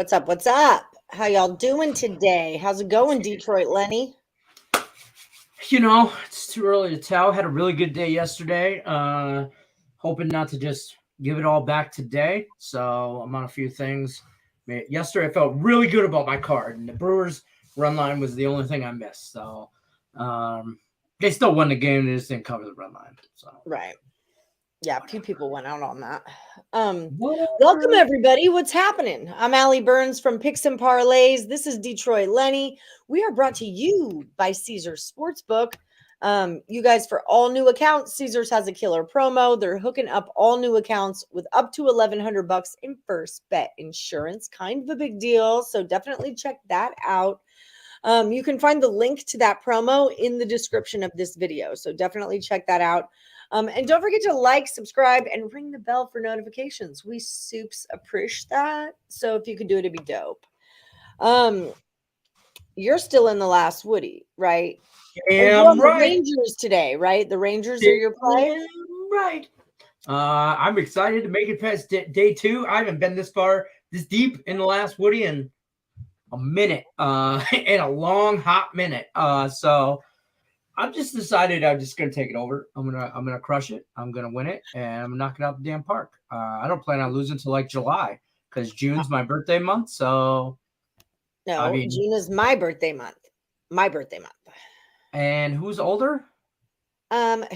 What's up? What's up? How y'all doing today? How's it going, Detroit Lenny? It's too early to tell. Had a really good day yesterday. Hoping not to just give it all back today. So I'm on a few things. Yesterday, I felt really good about my card, and the Brewers run line was the only thing I missed. So they still won the game. They just didn't cover the run line. So Right. Yeah, a few people went out on that. Welcome, everybody. What's happening? I'm Allie Burns from Picks and Parlays. This is Detroit Lenny. We are brought to you by Caesars Sportsbook. You guys, for all new accounts, Caesars has a killer promo. They're hooking up all new accounts with up to $1,100 in first bet insurance. Kind of a big deal. So definitely check that out. You can find the link to that promo in the description of this video. So definitely check that out. And don't forget to like, subscribe, and ring the bell for notifications. We soups appreciate that. So if you could do it, it'd be dope. You're still in the last Woody, right? Damn right. The Rangers today, right? The Rangers are your play? Right. I'm excited to make it past day 2. I haven't been this deep in the last Woody in a minute, in a long, hot minute. So I've just decided I'm just gonna take it over. I'm gonna crush it. I'm gonna win it, and I'm knocking out the damn park. I don't plan on losing till like July because June's my birthday month. So no, June is my birthday month. My birthday month. And who's older?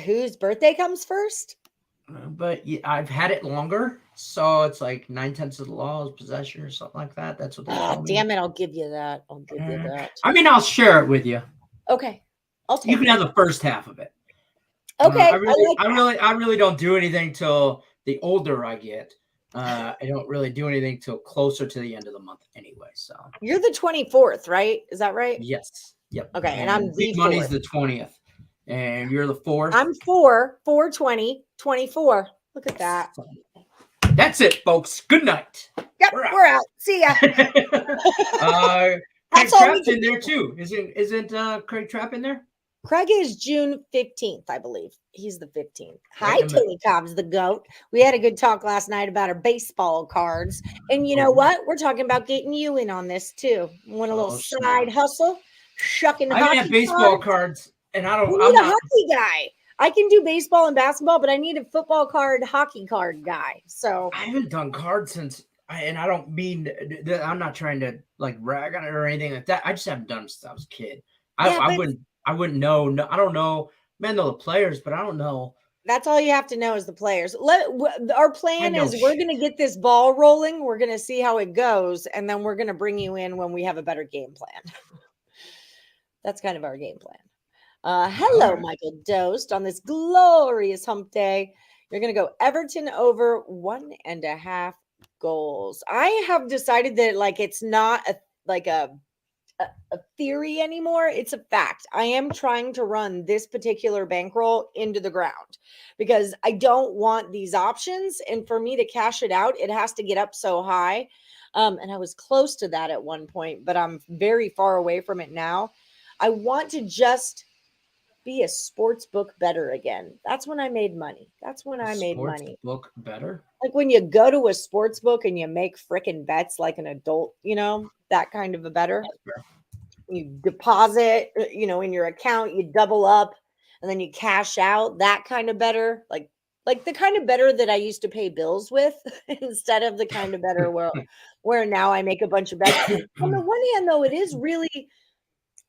Whose birthday comes first? But I've had it longer, so it's like 9/10 of the law is possession or something like that. That's what they tell me. Damn it! I'll give you that. I mean, I'll share it with you. Okay. You can have the first half of it. Okay. I really don't do anything till the older I get. I don't really do anything till closer to the end of the month anyway. So you're the 24th, right? Is that right? Yes. Yep. Okay. And I'm the money's the 20th. And you're the 4th. I'm 4/20, 24. Look at that. That's it, folks. Good night. Yep, we're out. See ya. Craig Trapp's in there too. Isn't Craig Trapp in there? Craig is June 15th, I believe. He's the 15th. Hi, Tilly Cobbs, the GOAT. We had a good talk last night about our baseball cards. And you know what? We're talking about getting you in on this too. Want a little side hustle? Shucking the I have baseball cards, and I don't. You need a hockey guy. I can do baseball and basketball, but I need a football card, hockey card guy. So I haven't done cards since, and I don't mean I'm not trying to like rag on it or anything like that. I just haven't done it since I was a kid. I wouldn't know. No, I don't know. Man, know the players, but I don't know. That's all you have to know is the players. Our plan is we're going to get this ball rolling. We're going to see how it goes, and then we're going to bring you in when we have a better game plan. That's kind of our game plan. Hello, Michael Dost. On this glorious hump day, you're going to go Everton over 1.5 goals. I have decided that it's not a theory anymore. It's a fact. I am trying to run this particular bankroll into the ground because I don't want these options. And for me to cash it out, it has to get up so high. And I was close to that at one point, but I'm very far away from it now. I want to just be a sports book bettor again. That's when I made money. That's when I made money. Book bettor? Like when you go to a sports book and you make freaking bets like an adult, that kind of a bettor. You deposit, in your account, you double up, and then you cash out. That kind of bettor, like the kind of bettor that I used to pay bills with, instead of the kind of bettor where now I make a bunch of bets. On the one hand, though, it is really.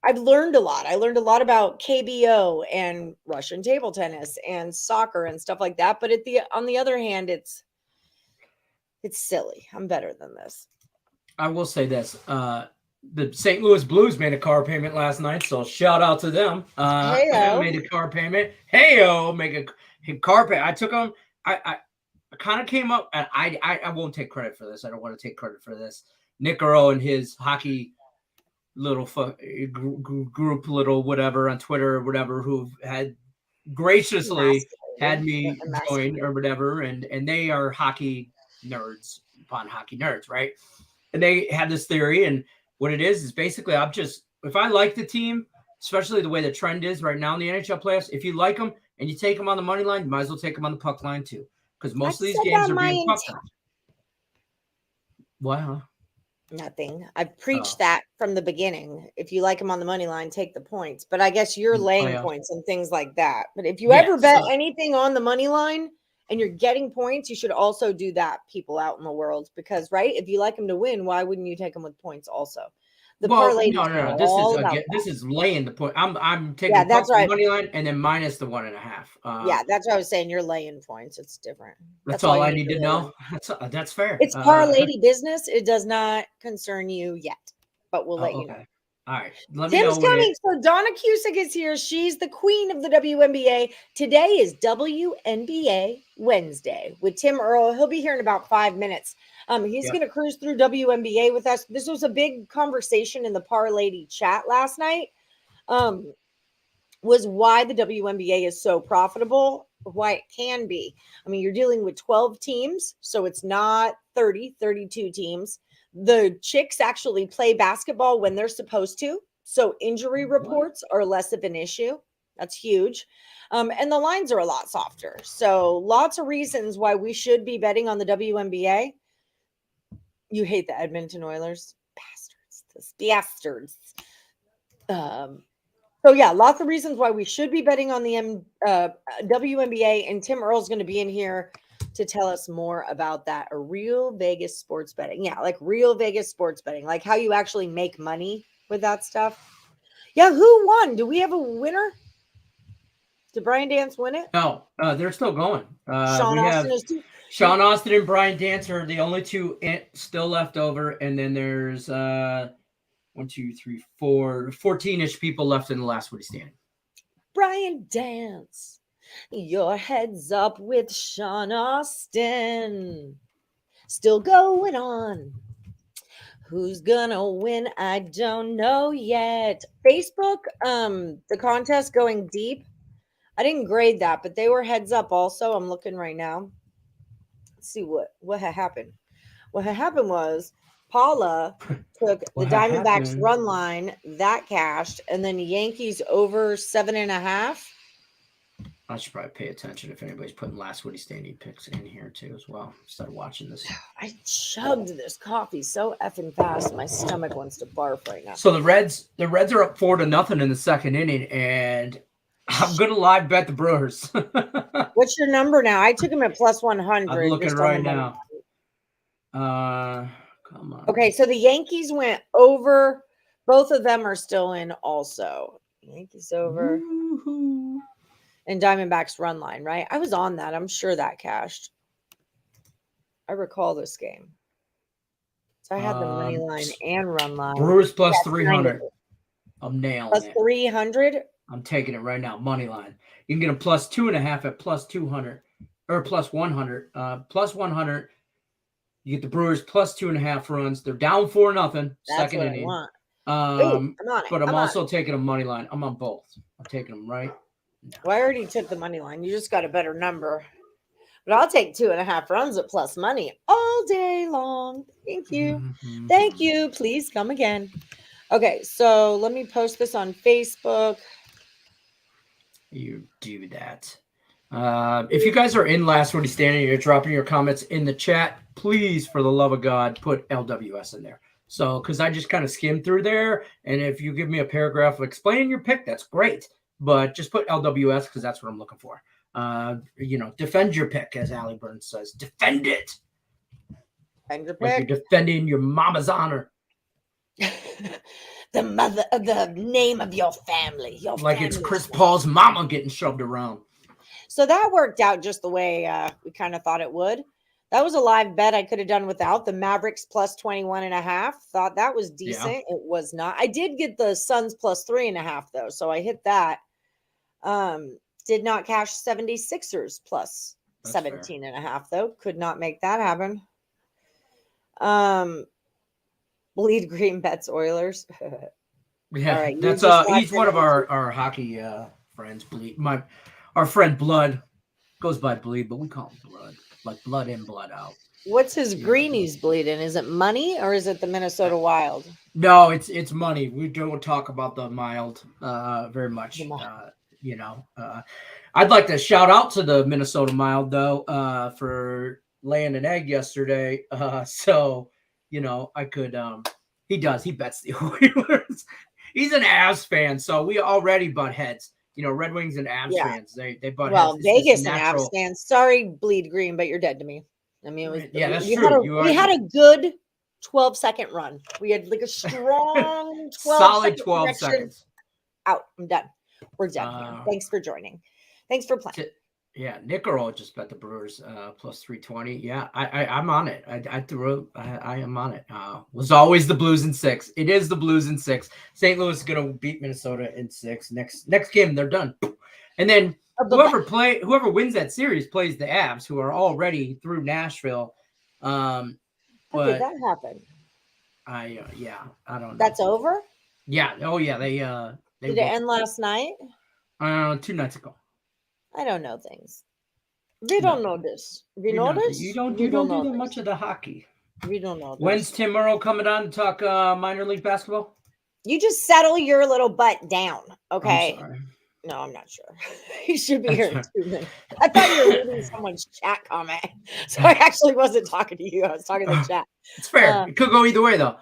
I've learned a lot. I learned a lot about KBO and Russian table tennis and soccer and stuff like that. But on the other hand, it's silly. I'm better than this. I will say this. The St. Louis Blues made a car payment last night, so shout out to them. Made a car payment. Make a car payment. I took them. I kind of came up, and I won't take credit for this. I don't want to take credit for this. Nick Earle and his hockey little group, little whatever on Twitter or whatever, who had graciously had me join or whatever, and they are hockey nerds upon hockey nerds, right? And they had this theory, and what it is basically if I like the team, especially the way the trend is right now in the NHL playoffs, if you like them and you take them on the money line, you might as well take them on the puck line too, because most of these games are being puck line. Wow. Nothing. I've preached that from the beginning. If you like them on the money line, take the points. But I guess you're laying points and things like that. But if you ever bet anything on the money line and you're getting points, you should also do that, people out in the world. Because, right, if you like them to win, why wouldn't you take them with points also? The parlay. No. This is laying the point. I'm taking that's right. Money line and then minus the 1.5. That's what I was saying. You're laying points. It's different. That's all I need to know. That's fair. It's parlay business. It does not concern you yet, but we'll let you know. All right. Tim's coming. So Donna Cusick is here. She's the queen of the WNBA. Today is WNBA Wednesday with Tim Earle. He'll be here in about 5 minutes. He's going to cruise through WNBA with us. This was a big conversation in the Parlay chat last night. Was why the WNBA is so profitable, why it can be. I mean, you're dealing with 12 teams, so it's not 32 teams. The chicks actually play basketball when they're supposed to, so injury reports are less of an issue. That's huge. And the lines are a lot softer. So lots of reasons why we should be betting on the WNBA. You hate the Edmonton Oilers. Bastards. So yeah, lots of reasons why we should be betting on the WNBA, and Tim Earle's going to be in here to tell us more about that. A real Vegas sports betting. Yeah, like real Vegas sports betting, like how you actually make money with that stuff. Yeah, who won? Do we have a winner? Did Brian Dance win it? No, they're still going. Sean Austin is too. Sean Austin and Brian Dance are the only two still left over, and then there's 14-ish people left in the last Woody standing. Brian Dance, your head's up with Sean Austin. Still going on. Who's gonna win? I don't know yet. Facebook, the contest going deep. I didn't grade that, but they were heads up also. I'm looking right now. Let's see what had happened. What had happened was Paula took the Diamondbacks run line, that cashed, and then Yankees over 7.5. I should probably pay attention if anybody's putting last Woody standing picks in here too as well. Start watching this. I chugged this coffee so effing fast. My stomach wants to barf right now. So the Reds are up 4-0 in the second inning, and I'm gonna live bet the Brewers. What's your number now? I took him at plus 100. I'm looking right now. Come on. Okay, so the Yankees went over. Both of them are still in also. Yankees over. Woo-hoo. And Diamondbacks run line, right? I was on that. I'm sure that cashed. I recall this game. So I had the money line and run line. Brewers plus 300. I'm nailing plus it. 300? I'm taking it right now. Money line. You can get a plus 2.5 at plus 200 or plus 100. Plus 100. You get the Brewers plus 2.5 runs. They're down 4-0. Second inning. I want. I'm on it. But I'm also taking a money line. I'm on both. I'm taking them right. No. Well, I already took the money line. You just got a better number. But I'll take 2.5 runs at plus money all day long. Thank you. Mm-hmm. Thank you. Please come again. Okay, so let me post this on Facebook. You do that. If you guys are in last Woody standing, you're dropping your comments in the chat. Please, for the love of God, put LWS in there. So, because I just kind of skimmed through there, and if you give me a paragraph explaining your pick, that's great. But just put LWS because that's what I'm looking for. Defend your pick, as Allie Burns says. Defend it. Defend your pick. Like you're defending your mama's honor. the name of your family. Like it's Chris Paul's mama getting shoved around. So that worked out just the way we kind of thought it would. That was a live bet I could have done without. The Mavericks plus 21.5. Thought that was decent. Yeah. It was not. I did get the Suns plus 3.5 though, so I hit that. Did not cash 76ers plus 17.5 though. Could not make that happen. Bleed Green bets Oilers. Yeah, right, that's he's one of our hockey friends. Bleed. Our friend Blood goes by Bleed, but we call him Blood. Like blood in, blood out. What's his greenies bleeding? Is it money or is it the Minnesota Wild? No, it's money. We don't talk about the Mild very much. I'd like to shout out to the Minnesota Mild though for laying an egg yesterday. So you know, I could. He does. He bets the Oilers. He's an Avs fan, so we already butt heads. You know, Red Wings and Avs fans. They butt heads. Well, Vegas and Avs fans. Sorry, bleed green, but you're dead to me. I mean, it was, that's true. We had a good 12-second run. We had like a strong 12 solid 12 seconds. Out. I'm done. We're done. Thanks for joining. Thanks for playing. Yeah, Nick Earle just bet the Brewers plus 320. Yeah, I'm on it. I am on it. Was always the Blues in 6. It is the Blues in 6. St. Louis is gonna beat Minnesota in 6. Next game, they're done. And then whoever wins that series plays the Avs, who are already through Nashville. How did that happen? I don't know. That's over? Yeah. Oh yeah. They did it end last night? 2 nights ago. I don't know things. We don't know this. We know this? You don't do that much of the hockey. We don't know this. When's Tim Earle coming on to talk minor league basketball? You just settle your little butt down, okay? I'm sorry. No, I'm not sure. He should be here in 2 minutes. I thought you were reading someone's chat comment. So I actually wasn't talking to you. I was talking to the chat. It's fair. It could go either way, though.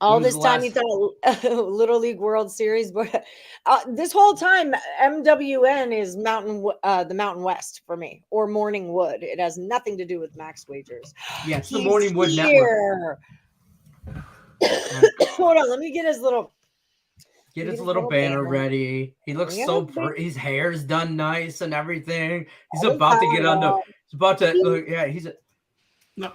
All this time you thought Little League World Series, but this whole time MWN is the Mountain West for me, or Morning Wood. It has nothing to do with Max Wagers. Yeah, it's the Morning Wood Network. Hold on, let me get his little banner ready. He looks his hair's done nice and everything. He's about to get on the. He's about to. Look, yeah, he's. No.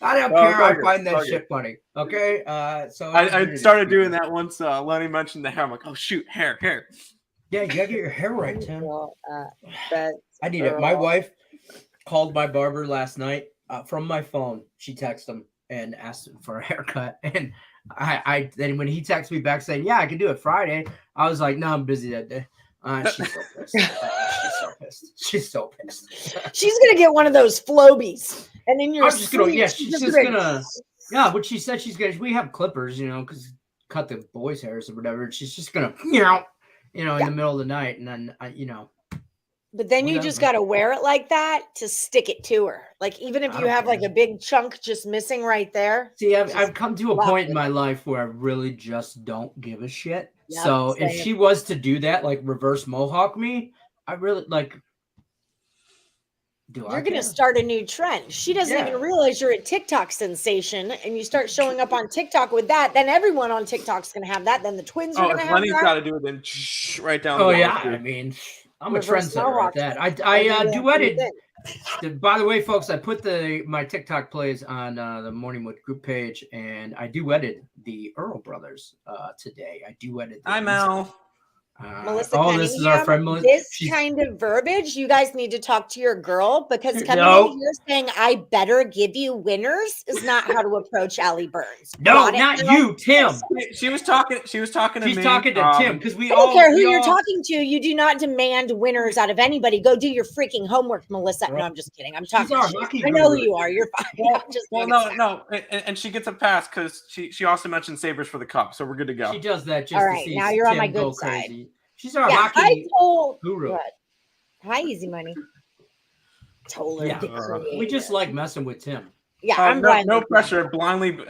I don't care. I find that shit funny. Okay. So I started doing that once Lenny mentioned the hair. I'm like, oh shoot, hair. Yeah, you gotta get your hair right, Tim. I need it. My wife called my barber last night from my phone. She texted him and asked him for a haircut. And I then when he texted me back saying, yeah, I can do it Friday, I was like, no, I'm busy that day. She's so pissed. She's so pissed. She's gonna get one of those Flobies, and in your she's just gonna but she said we have clippers, you know, because cut the boys' hairs or whatever. And she's just gonna in the middle of the night, and then But then you just got to wear it like that to stick it to her. Like, even if you have like a big chunk just missing right there. See, I've come to a point in my life where I really just don't give a shit. Yep, so if she was to do that, like reverse mohawk me, I really like. You're going to start a new trend. She doesn't even realize you're a TikTok sensation, and you start showing up on TikTok with that. Then everyone on TikTok's going to have that. Then the twins are going to have Lenny's that. Got to do it. Then right down. Oh yeah, I mean. I'm a trendsetter at that. I duetted. By the way, folks, I put my TikTok plays on the Morningwood group page, and I duetted the Earle brothers today. I duetted. I'm Al. Melissa this is our friend Melissa. This kind of verbiage, you guys need to talk to your girl, because coming in here saying I better give you winners is not how to approach Allie Burns. No, not you, Tim. She was talking to me. She's talking to Tim, because I don't care who you're talking to. You do not demand winners out of anybody. Go do your freaking homework, Melissa. No, I'm just kidding. I'm talking to you. I know who you are. You're fine. No. And she gets a pass because she also mentioned Sabres for the Cup, so we're good to go. She does that just all right, to see now you're Tim on my good side. Crazy. She's our hockey guru. Hi, Easy Money. Told her. Yeah, we just like messing with Tim. Yeah, I'm no pressure.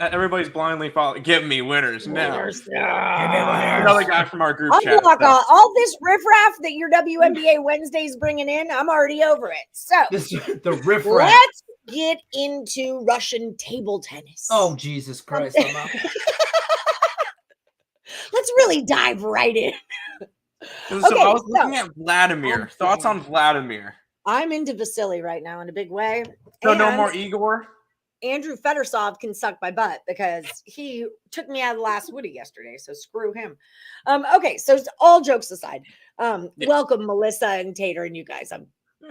Everybody's blindly following. Give me winners now. Give me winners. Another guy from our group chat. All this riffraff that your WNBA Wednesday's bringing in, I'm already over it. So the riffraff. Let's get into Russian table tennis. Oh, Jesus Christ! Let's really dive right in. I was looking at Vladimir. Thoughts on Vladimir? I'm into Vasily right now in a big way. So no more Igor? Andrew Fedorov can suck my butt because he took me out of the last Woody yesterday. So screw him. Okay, so all jokes aside, welcome Melissa and Tater and you guys.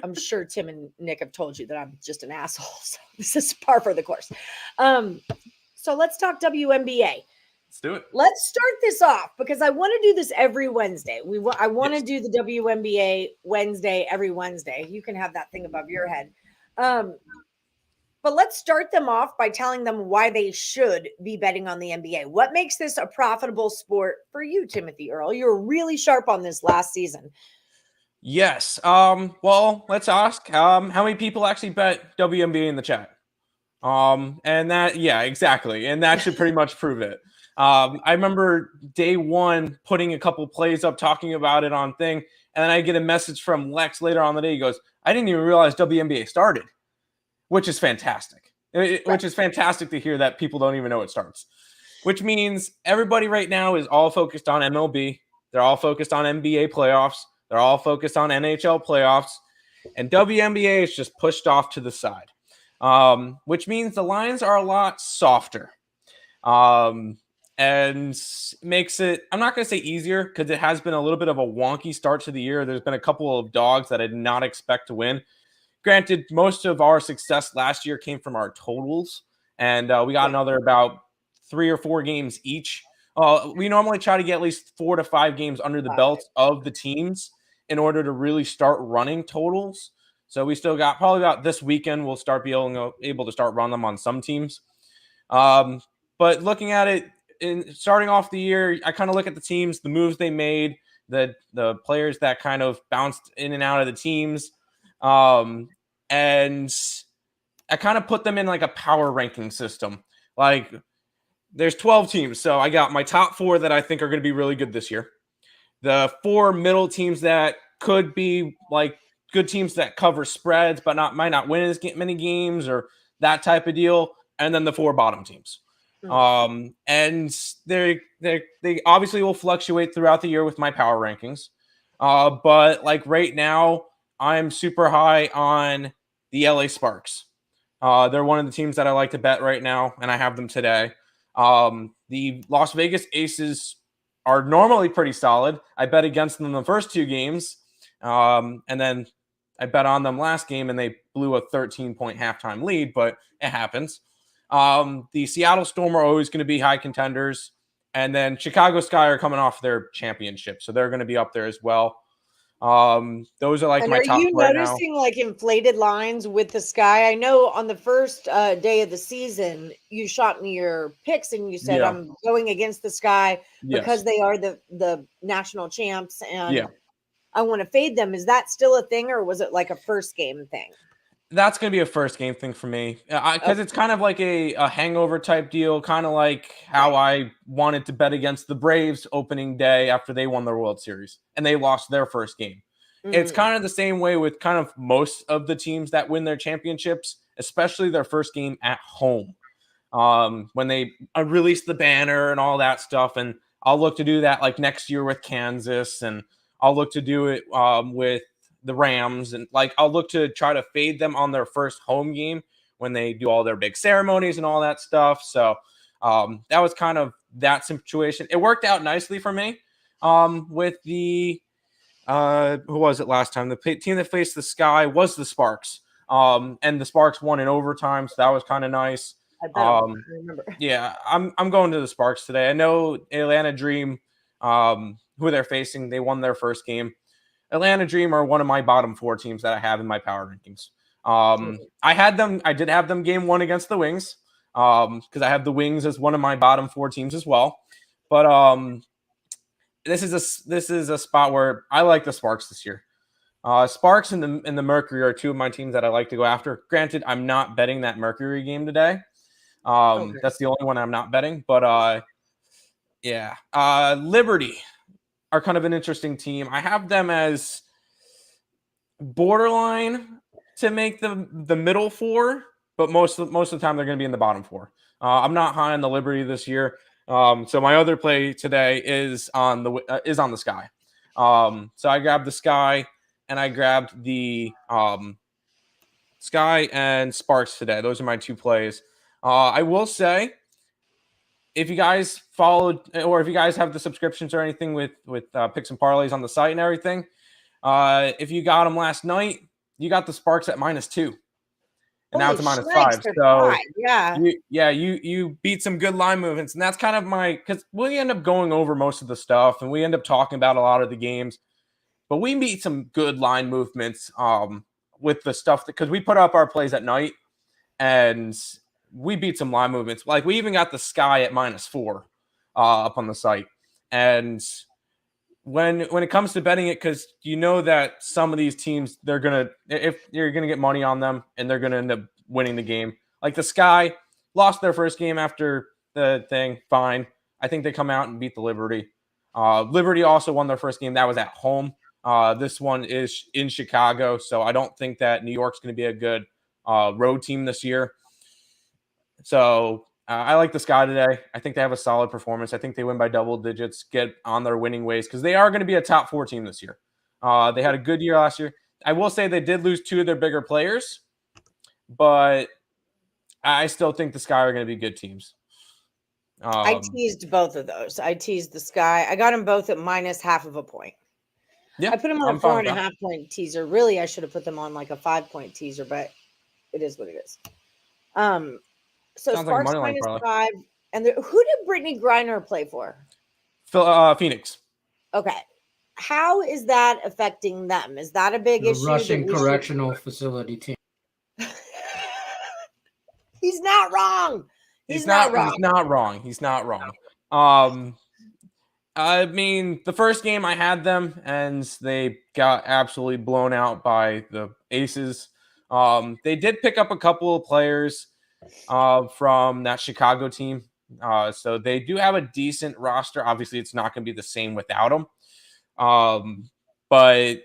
I'm sure Tim and Nick have told you that I'm just an asshole. So this is par for the course. So let's talk WNBA. Let's do it. Let's start this off because I want to do this every Wednesday. I want to do the WNBA Wednesday every Wednesday. You can have that thing above your head. But let's start them off by telling them why they should be betting on the NBA. What makes this a profitable sport for you, Timothy Earle? You were really sharp on this last season. Yes. Well, let's ask how many people actually bet WNBA in the chat. And that, yeah, exactly. And that should pretty much prove it. I remember day one putting a couple plays up, talking about it on thing, and then I get a message from Lex later on the day. He goes, "I didn't even realize WNBA started," which is fantastic. Which is fantastic to hear that people don't even know it starts. Which means everybody right now is all focused on MLB. They're all focused on NBA playoffs. They're all focused on NHL playoffs, and WNBA is just pushed off to the side. Which means the lines are a lot softer, and makes it, I'm not going to say easier, because it has been a little bit of a wonky start to the year. There's been a couple of dogs that I did not expect to win. Granted, most of our success last year came from our totals, and we got another about 3 or 4 games each. We normally try to get at least 4 to 5 games under the belt of the teams in order to really start running totals. So we still got probably about this weekend, we'll start being able to start run them on some teams. But looking at it, in starting off the year, I kind of look at the teams, the moves they made, the players that kind of bounced in and out of the teams. And I kind of put them in like a power ranking system. Like there's 12 teams. So I got my top 4 that I think are going to be really good this year. The 4 middle teams that could be like good teams that cover spreads, but might not win as many games or that type of deal. And then the 4 bottom teams. And they obviously will fluctuate throughout the year with my power rankings. But like right now, I'm super high on the LA Sparks. They're one of the teams that I like to bet right now, and I have them today. The Las Vegas Aces are normally pretty solid. I bet against them in the first 2 games, and then I bet on them last game, and they blew a 13-point halftime lead, but it happens. The Seattle Storm are always going to be high contenders, and then Chicago Sky are coming off their championship, so they're going to be up there as well. Those are like and my top. Are you noticing like inflated lines with the Sky? I know on the first day of the season, you shot me your picks and you said I'm going against the Sky because they are the national champs, and I want to fade them. Is that still a thing, or was it like a first game thing? That's going to be a first game thing for me, because it's kind of like a hangover type deal, kind of like how I wanted to bet against the Braves opening day after they won the World Series and they lost their first game. It's kind of the same way with kind of most of the teams that win their championships, especially their first game at home, when they release the banner and all that stuff. And I'll look to do that like next year with Kansas, and I'll look to do it with the Rams, and like I'll look to try to fade them on their first home game when they do all their big ceremonies and all that stuff. So that was kind of that situation. It worked out nicely for me with the who was it last time? The team that faced the Sky was the Sparks, and the Sparks won in overtime, so that was kind of nice. I remember. Yeah, I'm going to the Sparks today. I know Atlanta Dream, who they're facing, they won their first game. Atlanta Dream are one of my bottom 4 teams that I have in my power rankings. I did have them game 1 against the Wings, because I have the Wings as one of my bottom 4 teams as well. But this is a spot where I like the Sparks this year. Sparks and the Mercury are 2 of my teams that I like to go after. Granted, I'm not betting that Mercury game today. That's the only one I'm not betting. But Liberty are kind of an interesting team. I have them as borderline to make the middle 4, but most of the time they're going to be in the bottom 4. I'm not high on the Liberty this year, so my other play today is on the Sky. So I grabbed the Sky, and I grabbed the Sky and Sparks today. Those are my 2 plays. I will say, if you guys followed, or if you guys have the subscriptions or anything with picks and parlays on the site and everything, if you got them last night, you got the Sparks at -2, and now it's a -5. So you beat some good line movements, and that's kind of because we end up going over most of the stuff, and we end up talking about a lot of the games, but we beat some good line movements with the stuff because we put up our plays at night, and we beat some line movements. Like we even got the Sky at -4 up on the site, and when it comes to betting it, because you know that some of these teams, if you're gonna get money on them and they're gonna end up winning the game. Like the Sky lost their first game after the thing. Fine, I think they come out and beat the Liberty. Liberty also won their first game. That was at home. This one is in Chicago, so I don't think that New York's going to be a good road team this year. So I like the Sky today. I think they have a solid performance. I think they win by double digits, get on their winning ways, because they are going to be a top 4 team this year. They had a good year last year. I will say they did lose 2 of their bigger players, but I still think the Sky are going to be good teams. I teased both of those. I teased the Sky. I got them both at -0.5 point. Yeah, I put them on a 4.5 point teaser. Really, I should have put them on like a 5-point teaser, but it is what it is. So Sounds Sparks like -5, and who did Brittany Griner play for? Phoenix. Okay, how is that affecting them? Is that a big issue? Russian correctional facility team. He's not wrong. He's not wrong. I mean, the first game I had them, and they got absolutely blown out by the Aces. They did pick up a couple of players from that Chicago team. So they do have a decent roster. Obviously, it's not going to be the same without them. But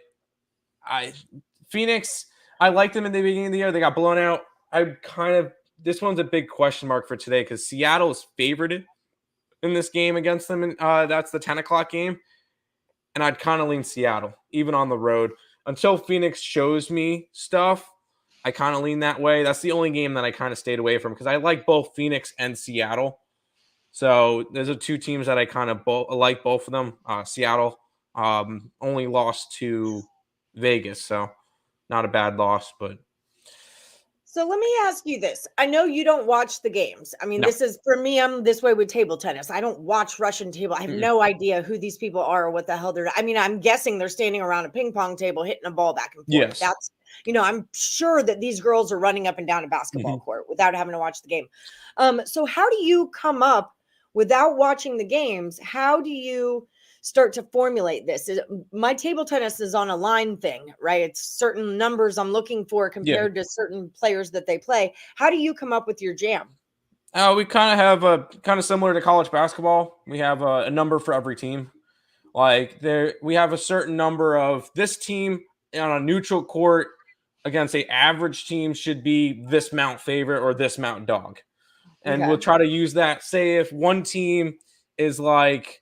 Phoenix, I liked them in the beginning of the year. They got blown out. This one's a big question mark for today because Seattle is favored in this game against them. And that's the 10 o'clock game. And I'd kind of lean Seattle, even on the road. Until Phoenix shows me stuff, I kind of lean that way. That's the only game that I kind of stayed away from because I like both Phoenix and Seattle. So those are 2 teams that I kind of like both of them. Seattle only lost to Vegas, so not a bad loss. But so let me ask you this. I know you don't watch the games. I mean, This is, for me, I'm this way with table tennis. I don't watch Russian table. I have no idea who these people are or what the hell they're. I mean, I'm guessing they're standing around a ping pong table hitting a ball back and forth. Yes. That's, I'm sure that these girls are running up and down a basketball court without having to watch the game. So how do you come up without watching the games? How do you start to formulate this? My table tennis is on a line thing, right? It's certain numbers I'm looking for compared to certain players that they play. How do you come up with your jam? We kind of have a kind of similar to college basketball. We have a number for every team. Like we have a certain number of this team on a neutral court against an average team should be this mount favorite or this mount dog. And we'll try to use that. Say if one team is like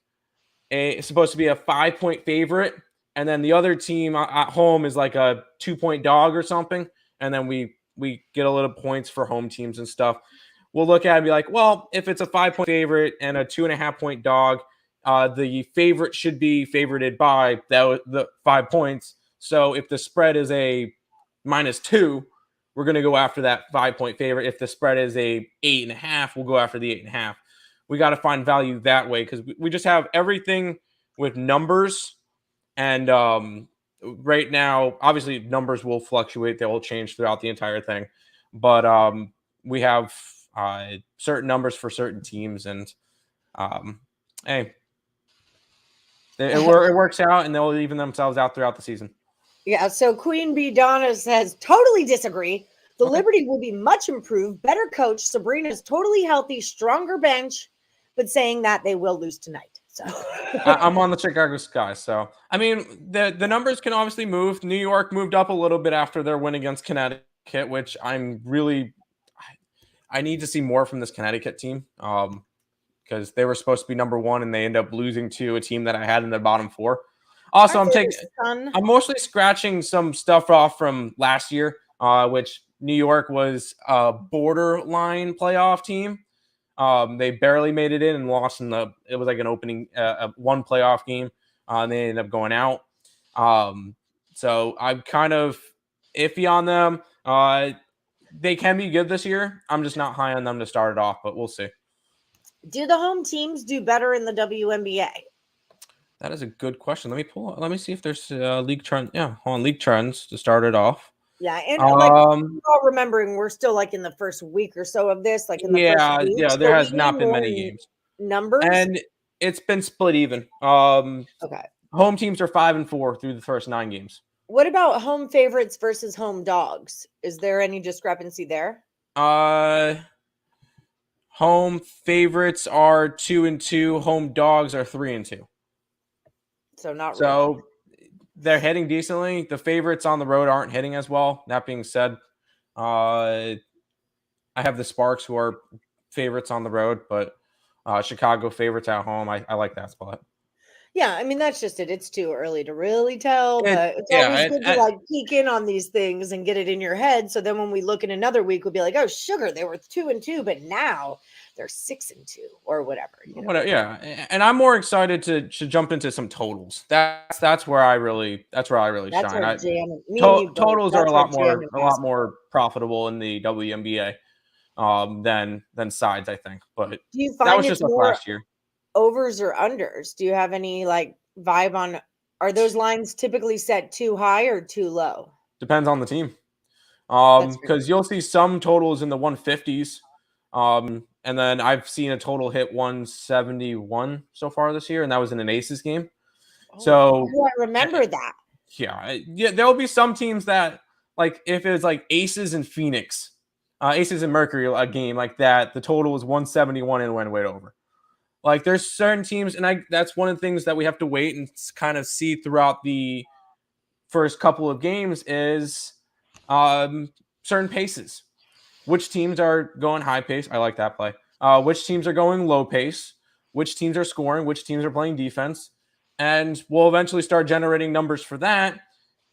it's supposed to be a 5-point favorite, and then the other team at home is like a 2-point dog or something, and then we get a little points for home teams and stuff. We'll look at it and be like, well, if it's a 5-point favorite and a 2.5-point dog, the favorite should be favorited by the 5 points. So if the spread is a -2, we're going to go after that 5-point favorite. If the spread is a 8.5, we'll go after the 8.5. We got to find value that way because we just have everything with numbers. And right now, obviously, numbers will fluctuate. They will change throughout the entire thing. But we have certain numbers for certain teams. And, hey, it works out, and they'll even themselves out throughout the season. Yeah, so Queen Bee Donna says, totally disagree. The Liberty will be much improved, better coach. Sabrina's totally healthy, stronger bench, but saying that they will lose tonight. So I'm on the Chicago Sky. So, I mean, the numbers can obviously move. New York moved up a little bit after their win against Connecticut, which I need to see more from this Connecticut team because they were supposed to be number 1 and they end up losing to a team that I had in their bottom 4. Also, I'm mostly scratching some stuff off from last year, which New York was a borderline playoff team. They barely made it in and lost it was like an opening, one playoff game. And they ended up going out. So I'm kind of iffy on them. They can be good this year. I'm just not high on them to start it off, but we'll see. Do the home teams do better in the WNBA? That is a good question. Let me see if there's league trend. Yeah, on league trends to start it off. Yeah, and like all remembering, we're still like in the first week or so of this. Like in the first week, yeah, there has not been many games. Numbers, and it's been split even. Okay. Home teams are 5-4 through the first 9 games. What about home favorites versus home dogs? Is there any discrepancy there? Home favorites are 2-2. Home dogs are 3-2. So not so really. They're hitting decently. The favorites on the road aren't hitting as well. That being said, I have the Sparks, who are favorites on the road, but Chicago favorites at home. I like that spot. Yeah, I mean, that's just it. It's too early to really tell, but it's always good to like peek in on these things and get it in your head. So then when we look in another week, we'll be like, oh, sugar, they were 2-2, but now they're 6-2 or whatever. Yeah. And I'm more excited to jump into some totals. That's where I really shine. Totals are a lot more profitable in the WNBA than sides, I think. But do you find that was just last year. Overs or unders? Do you have any like vibe on, are those lines typically set too high or too low? Depends on the team. Because you'll see some totals in the 150s. And then I've seen a total hit 171 so far this year, and that was in an Aces game. So I remember that. Yeah, there'll be some teams that, like, if it's like Aces and Phoenix, Aces and Mercury, a game like that, the total was 171 and went way over. Like, there's certain teams, and that's one of the things that we have to wait and kind of see throughout the first couple of games is certain paces. Which teams are going high pace? I like that play. Which teams are going low pace? Which teams are scoring? Which teams are playing defense? And we'll eventually start generating numbers for that,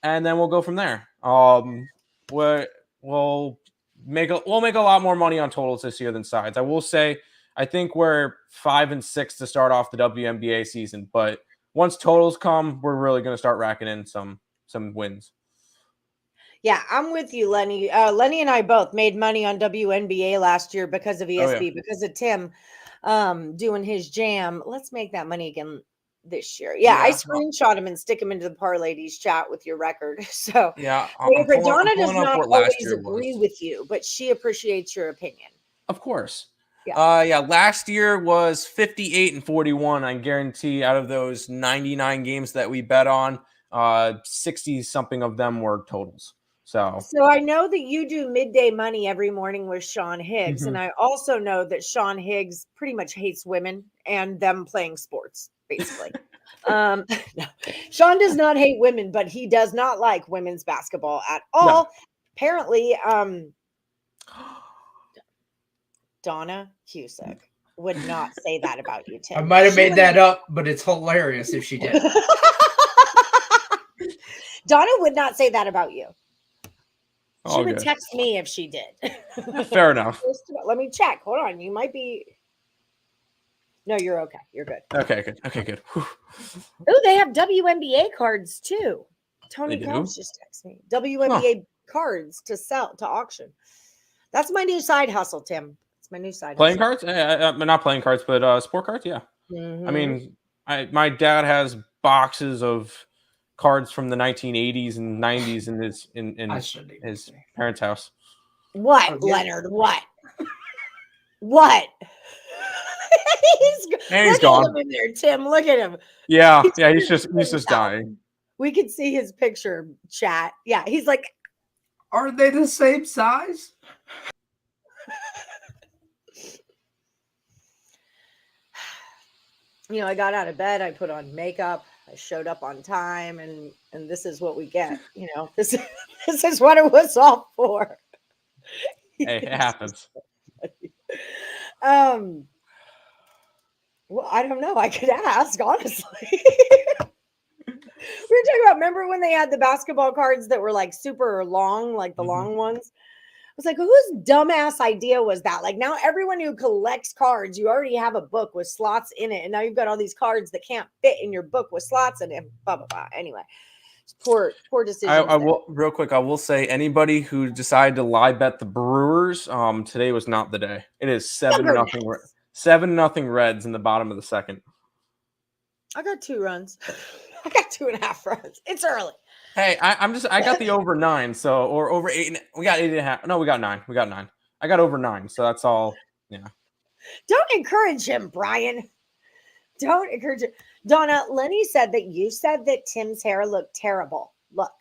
and then we'll go from there. We'll make a lot more money on totals this year than sides. I will say, I think we're 5-6 to start off the WNBA season, but once totals come, we're really going to start racking in some wins. Yeah, I'm with you, Lenny. Lenny and I both made money on WNBA last year because of ESB, because of Tim doing his jam. Let's make that money again this year. Yeah, I screenshot him and stick him into the Parlays chat with your record. So yeah, Donna does not always agree with you, but she appreciates your opinion. Of course. Yeah. Last year was 58-41. I guarantee out of those 99 games that we bet on, 60 something of them were totals. So I know that you do midday money every morning with Sean Higgs. And I also know that Sean Higgs pretty much hates women and them playing sports, basically. No. Sean does not hate women, but he does not like women's basketball at all. No. Apparently, Donna Cusick would not say that about you, Tim. I might have made that up, but it's hilarious if she did. Donna would not say that about you. She would text me if she did. Fair enough. Let me check. Hold on. You might be. No, you're okay. You're good. Okay, good. Oh, they have WNBA cards too. Tony Combs just texted me. WNBA cards to sell, to auction. That's my new side hustle, Tim. It's my new side hustle. Cards? Not playing cards, but sport cards, yeah. Mm-hmm. I mean, my dad has boxes of cards from the 1980s and 90s in his parents' house. What, Leonard? What? What? he's gone. Look at him in there, Tim. Look at him. Yeah, he's just dying. We could see his picture, chat. Yeah, he's like, are they the same size? I got out of bed, I put on makeup, I showed up on time, and this is what we get. This is what it was all for. Hey, it happens. Well, I don't know. I could ask, honestly. We were talking about, remember when they had the basketball cards that were like super long, like the long ones? I was like, whose dumbass idea was that? Like, now everyone who collects cards, you already have a book with slots in it. And now you've got all these cards that can't fit in your book with slots in it. Blah, blah, blah. Anyway, poor decision. I will, real quick, I will say anybody who decided to lie bet the Brewers, today was not the day. It is 7-0 Reds in the bottom of the second. I got 2 runs. I got 2.5 runs. It's early. Hey, I got the over 9, or over 8. We got 8.5. No, we got 9. I got over 9, so that's all. Yeah. Don't encourage him, Brian. Don't encourage it. Donna, Lenny said that you said that Tim's hair looked terrible. Look.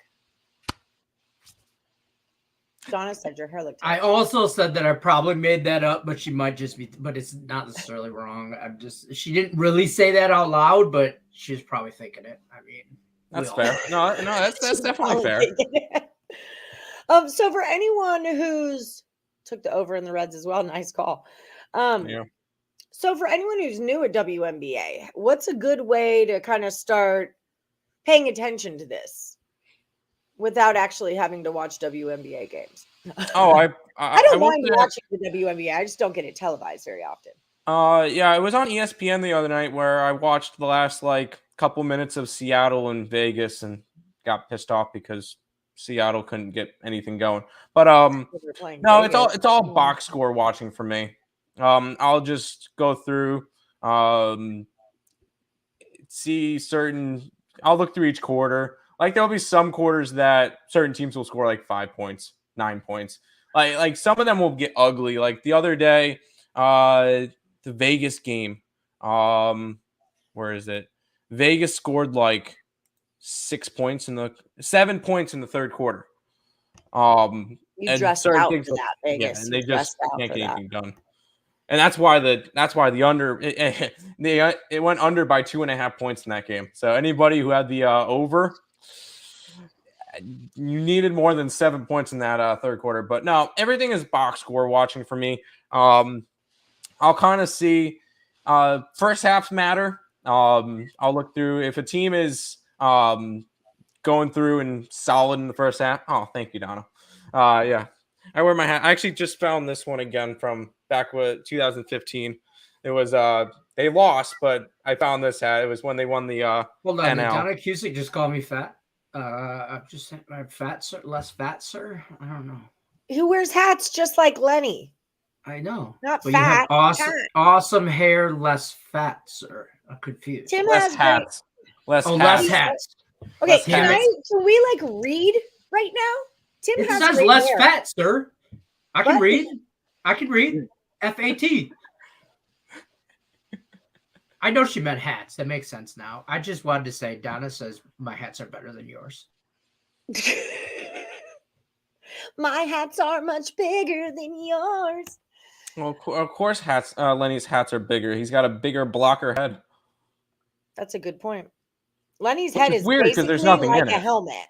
Donna said your hair looked terrible. I also said that I probably made that up, but she might just be, but it's not necessarily wrong. She didn't really say that out loud, but she's probably thinking it. I mean, that's fair. No, that's definitely fair. So for anyone who's took the over in the Reds as well, nice call. Yeah. So for anyone who's new at WNBA, what's a good way to kind of start paying attention to this without actually having to watch WNBA games? Oh, I don't mind watching the WNBA. I just don't get it televised very often. Yeah, it was on ESPN the other night where I watched the last couple minutes of Seattle and Vegas and got pissed off because Seattle couldn't get anything going. But no, it's all box score watching for me. I'll just go through, see certain. I'll look through each quarter. There'll be some quarters that certain teams will score 5 points, 9 points. Like some of them will get ugly. Like the other day, the Vegas game. Where is it? Vegas scored 7 points in the third quarter. You dressed out for that, Vegas. Yeah, and they just can't get anything done. And that's why the under it went under by 2.5 points in that game. So anybody who had the over, you needed more than 7 points in that third quarter. But no, everything is box score watching for me. I'll kind of see first halves matter. I'll look through if a team is going through and solid in the first half. Oh, thank you, Donna. Yeah, I wear my hat. I actually just found this one again from back with 2015. It was they lost, but I found this hat. It was when they won the Hold on, NL. Donna Cusick just called me fat. I've just sent my fat, sir, less fat, sir. I don't know. Who wears hats just like Lenny? I know. Not but fat. You have awesome hair, less fat, sir. I'm confused. Tim less hats. Less hats. Okay, less can we read right now? Tim it has says great less hair. fat, sir. I can read. FAT. I know she meant hats. That makes sense now. I just wanted to say Donna says my hats are better than yours. My hats are much bigger than yours. Well, of course, Lenny's hats are bigger. He's got a bigger blocker head. That's a good point. Lenny's head is weird because there's nothing like in a it. helmet.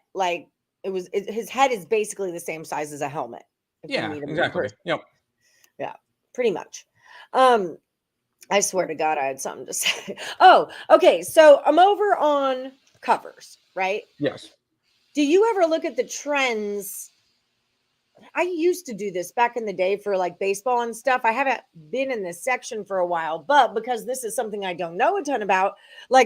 His head is basically the same size as a helmet. Yeah, exactly. Yep. Yeah, pretty much. I swear to God, I had something to say. Oh, okay. So I'm over on covers, right? Yes. Do you ever look at the trends? I used to do this back in the day for baseball and stuff. I haven't been in this section for a while, but because this is something I don't know a ton about,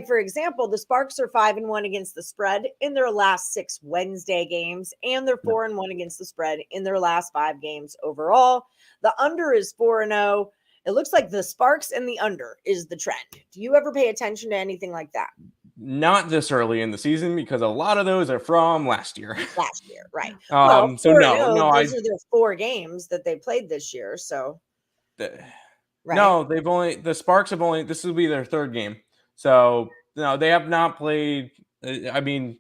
for example, the Sparks are 5-1 against the spread in their last 6 Wednesday games, and they're 4-1 against the spread in their last 5 games overall. The under is 4-0. It looks like the Sparks and the under is the trend. Do you ever pay attention to anything like that? Not this early in the season because a lot of those are from last year. Right. So those are their 4 games that they played this year. So, right. No, the Sparks have only. This will be their 3rd game. So no, they have not played. I mean,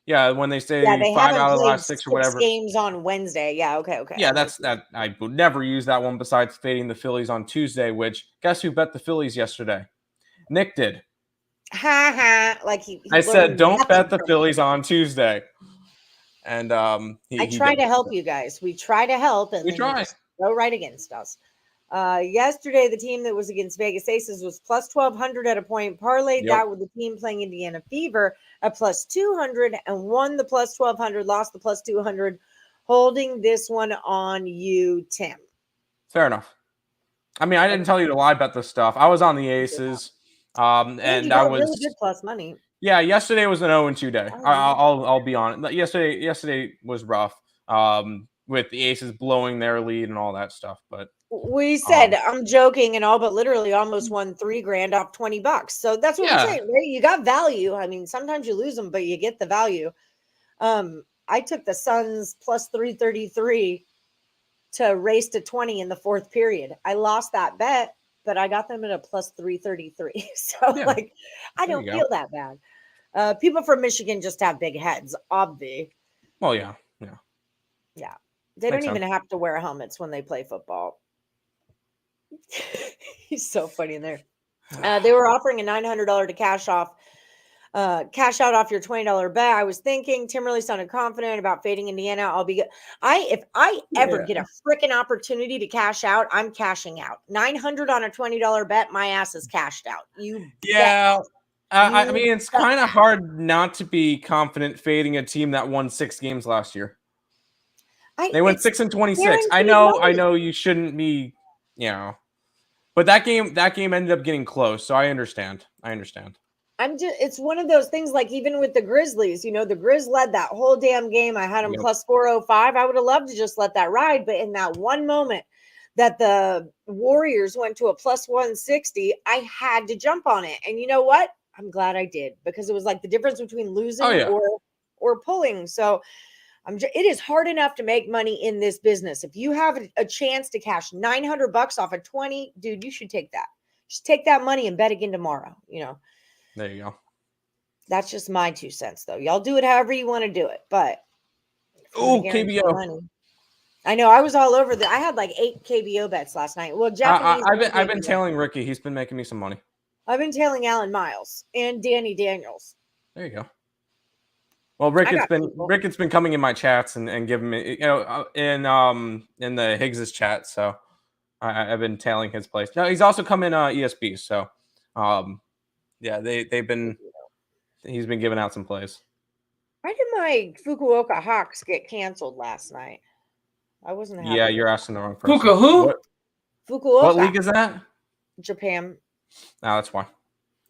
yeah, when they say 5 out of the last 6 or whatever games on Wednesday. Yeah. Okay. Yeah, that's that. I would never use that one besides fading the Phillies on Tuesday. Which guess who bet the Phillies yesterday? Nick did. Ha ha! I said, don't bet the Phillies on Tuesday. And I try to help you guys. We try to help, and we try. Go right against us. Yesterday, the team that was against Vegas Aces was plus 1,200 at a point parlay. That with the team playing Indiana Fever at plus 200 and won the plus 1,200, lost the plus 200. Holding this one on you, Tim. Fair enough. I mean, I didn't tell you to lie about this stuff. I was on the Aces. And I was really good plus money. Yeah, yesterday was an 0-2 day. I'll be on it. Yesterday was rough. With the Aces blowing their lead and all that stuff. But we said I'm joking and all, but literally almost won $3,000 off $20. So that's what we're saying, right? You got value. I mean, sometimes you lose them, but you get the value. I took the Suns plus 333 to race to 20 in the 4th period. I lost that bet. but I got them at a plus 333. So like, I don't feel that bad. People from Michigan just have big heads, obvi. Well, yeah. They don't even have to wear helmets when they play football. He's so funny in there. They were offering a $900 to cash out off your $20 bet. I was thinking Tim really sounded confident about fading Indiana. I'll be good. If I ever get a freaking opportunity to cash out, I'm cashing out. 900 on a $20 bet, my ass is cashed out. I mean, it's kind of hard not to be confident fading a team that won 6 games last year. They went 6-26. I know you shouldn't be, but that game ended up getting close, so I understand. It's one of those things, like even with the Grizzlies, the Grizz led that whole damn game. I had them plus 405. I would have loved to just let that ride. But in that one moment that the Warriors went to a plus 160, I had to jump on it. And you know what? I'm glad I did, because it was like the difference between losing or pulling. So it is hard enough to make money in this business. If you have a chance to cash $900 off of 20, dude, you should take that. Just take that money and bet again tomorrow. There you go. That's just my 2 cents, though. Y'all do it however you want to do it, but KBO. Money. I know. I was all over I had like 8 KBO bets last night. Well, Japanese. I've been tailing Ricky. He's been making me some money. I've been tailing Alan Miles and Danny Daniels. There you go. Well, Ricketts been coming in my chats and giving me, in the Higgs's chat. So I've been tailing his place. No, he's also come in ESB. So, he's been giving out some plays. Why did my Fukuoka Hawks get canceled last night? I wasn't happy. Yeah, you're asking the wrong person. Fukuoka. What league is that? Japan. Oh, that's why.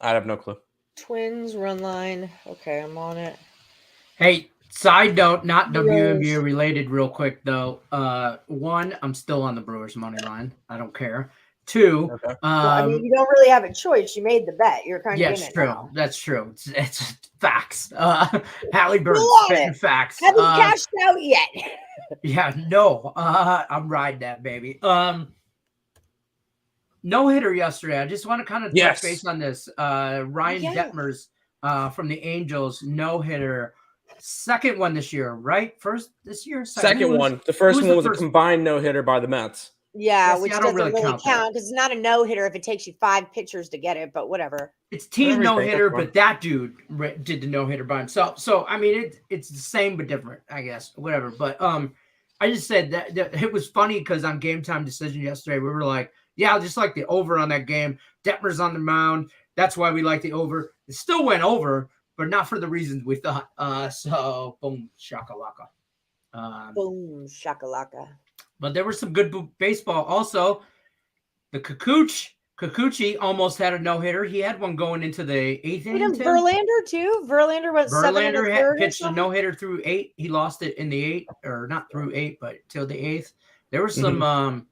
I have no clue. Twins run line. Okay, I'm on it. Hey, side note, not WNBA related, real quick though. 1, I'm still on the Brewers money line. I don't care. 2, you don't really have a choice. You made the bet. You're kind of in it true. now. That's true. It's facts. Halle Berry spitting facts. Haven't cashed out yet. Yeah, no. I'm riding that baby. No hitter yesterday. I just want to kind of touch base on this. Ryan Detmers from the Angels, no hitter. Second one this year, right? First this year? Second one. The first one was a combined no-hitter by the Mets. Yeah, which doesn't really count because it's not a no-hitter if it takes you 5 pitchers to get it, but whatever. It's team no-hitter, but that dude did the no-hitter by himself. So, I mean, it's the same but different, I guess. Whatever. But I just said that it was funny because on Game Time Decision yesterday, we were like, yeah, just like the over on that game. Detmer's on the mound. That's why we like the over. It still went over, but not for the reasons we thought. So, boom, shakalaka. Boom, shakalaka. But there was some good baseball. Also, the Kikuchi almost had a no-hitter. He had one going into the 8th inning. Verlander, too? Verlander went 7 had pitched a no-hitter through 8. He lost it in the 8th, or not through 8, but till the 8th. There was some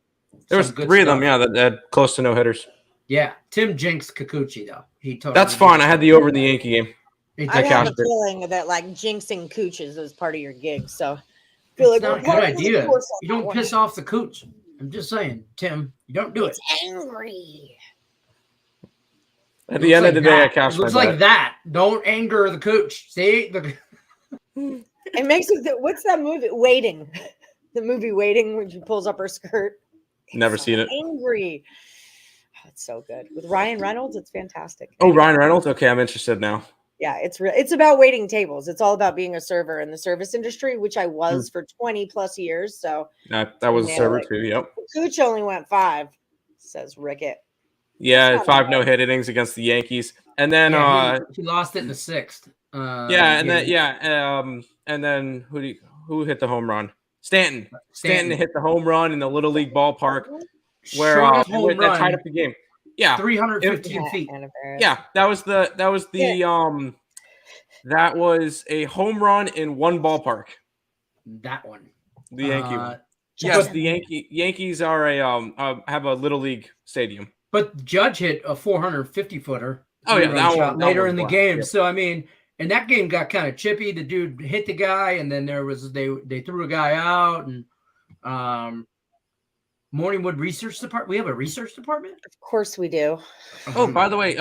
there was 3 of them, that had close to no-hitters. Yeah. Tim jinxed Kikuchi, though. That's fine. I had the over in the Yankee game. I have a feeling that, like, jinxing cooches is part of your gig, so... It's not a good idea. You don't piss off the cooch. I'm just saying, Tim, you don't do it. It's angry. At the end of the day, I cashed my bet. It looks like that. Don't anger the cooch. See? It makes it. What's that movie? Waiting. The movie Waiting, when she pulls up her skirt. Never seen it. Angry. Oh, it's so good. With Ryan Reynolds, it's fantastic. Oh, Ryan Reynolds? Okay, I'm interested now. Yeah, it's about waiting tables. It's all about being a server in the service industry, which I was for 20 plus years. So that was a server too. Yep. Cooch only went 5, says Rickett. Yeah, 5 no-hit innings against the Yankees, and then he lost it in the 6th. And then who hit the home run? Stanton. Stanton hit the home run in the Little League ballpark where that tied up the game. Yeah, 315 feet. Yeah, that was a home run in one ballpark. That one, the Yankee one. Yes, the Yankees are have a Little League stadium. But Judge hit a 450 footer. Oh yeah, that later in the game. Yeah. So I mean, and that game got kind of chippy. The dude hit the guy, and then they threw a guy out, and Morningwood Research Department. We have a research department? Of course we do. Oh, by the way,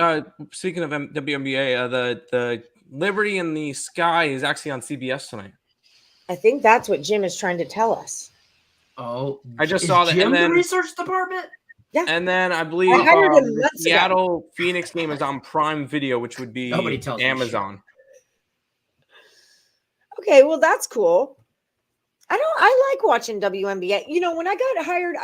speaking of WNBA, the Liberty in the Sky is actually on CBS tonight. I think that's what Jim is trying to tell us. Oh, I just saw that. Jim, and then, the research department? Yeah. And then I believe the Seattle Phoenix game is on Prime Video, which would be Amazon. Okay, well, that's cool. I like watching WNBA. You know, when I got hired,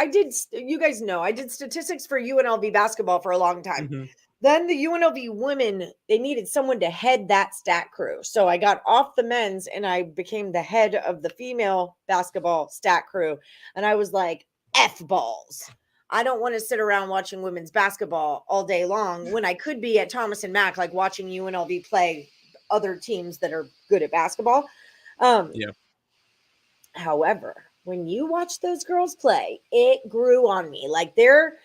you guys know, I did statistics for UNLV basketball for a long time. Mm-hmm. Then the UNLV women, they needed someone to head that stat crew. So I got off the men's and I became the head of the female basketball stat crew. And I was like, F balls. I don't want to sit around watching women's basketball all day long when I could be at Thomas and Mack, like watching UNLV play other teams that are good at basketball. However, when you watch those girls play, it grew on me. Like they're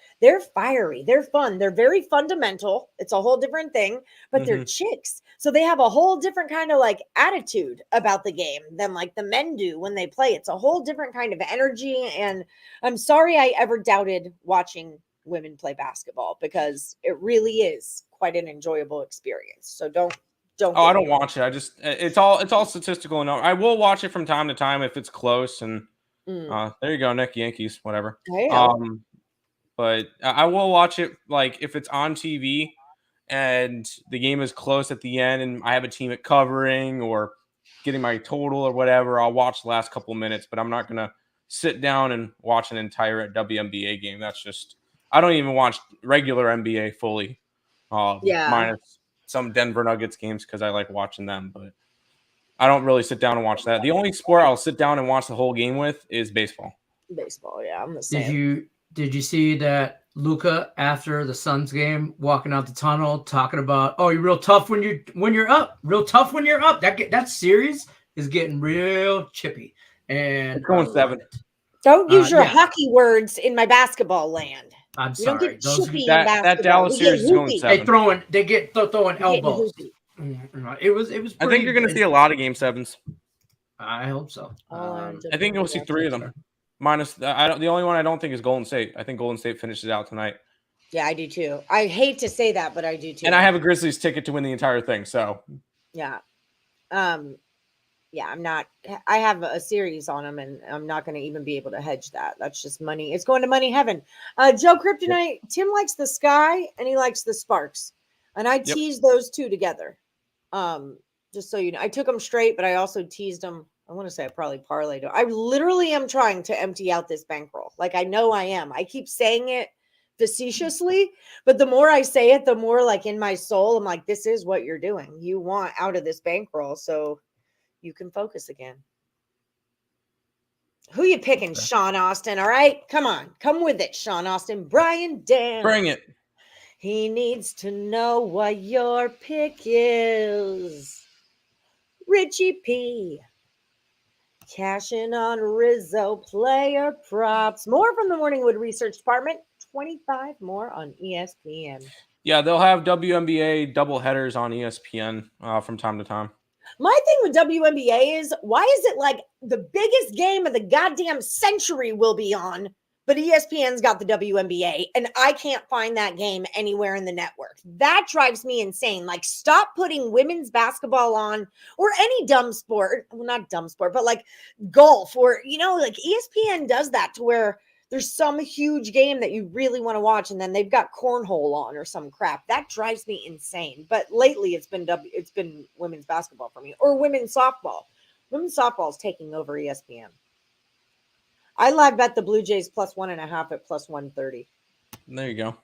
fiery, they're fun, they're very fundamental. It's a whole different thing, but they're chicks. So they have a whole different kind of like attitude about the game than like the men do when they play. It's a whole different kind of energy. And I'm sorry I ever doubted watching women play basketball because it really is quite an enjoyable experience. So don't. I don't watch it. It's all statistical enough. I will watch it from time to time if it's close. And there you go, Nick, Yankees, whatever. But I will watch it like if it's on TV and the game is close at the end and I have a team at covering or getting my total or whatever. I'll watch the last couple of minutes, but I'm not gonna sit down and watch an entire WNBA game. That's just I don't even watch regular NBA fully. Minus some Denver Nuggets games because I like watching them, but I don't really sit down and watch that. The only sport I'll sit down and watch the whole game with is baseball. Baseball, yeah, I'm the same. Did you see that Luka after the Suns game walking out the tunnel talking about, oh, you're real tough when you're up, real tough when you're up. That series is getting real chippy. And it's going 7. Don't use your hockey words in my basketball land. I'm sorry. That Dallas series is going 7. They get throwing elbows. It was. I think you're going to see a lot of game 7s. I hope so. I think you'll see 3 of them. Minus the only one I don't think is Golden State. I think Golden State finishes out tonight. Yeah, I do too. I hate to say that, but I do too. And I have a Grizzlies ticket to win the entire thing. So yeah. I'm not. I have a series on them, and I'm not going to even be able to hedge that. That's just money. It's going to money heaven. Joe Kryptonite. Tim likes the Sky, and he likes the Sparks, and I teased those two together. Just so you know, I took them straight, but I also teased them. I want to say I probably parlayed them. I literally am trying to empty out this bankroll. Like I know I am. I keep saying it facetiously, but the more I say it, the more like in my soul, I'm like, this is what you're doing. You want out of this bankroll, so you can focus again. Who you picking, Sean Austin? All right, come on, come with it, Sean Austin. Brian Dan, bring it. He needs to know what your pick is. Richie P. Cashing on Rizzo player props. More from the Morningwood Research Department. 25 more on ESPN. Yeah, they'll have WNBA double headers on ESPN from time to time. My thing with WNBA is, why is it like the biggest game of the goddamn century will be on, but ESPN's got the WNBA, and I can't find that game anywhere in the network? That drives me insane. Like, stop putting women's basketball on, or any dumb sport. Well, not dumb sport, but like golf, or, you know, like ESPN does that to where there's some huge game that you really want to watch, and then they've got cornhole on or some crap. That drives me insane. But lately it's been women's basketball for me, or women's softball. Women's softball is taking over ESPN. I live bet the Blue Jays +1.5 at +130. There you go.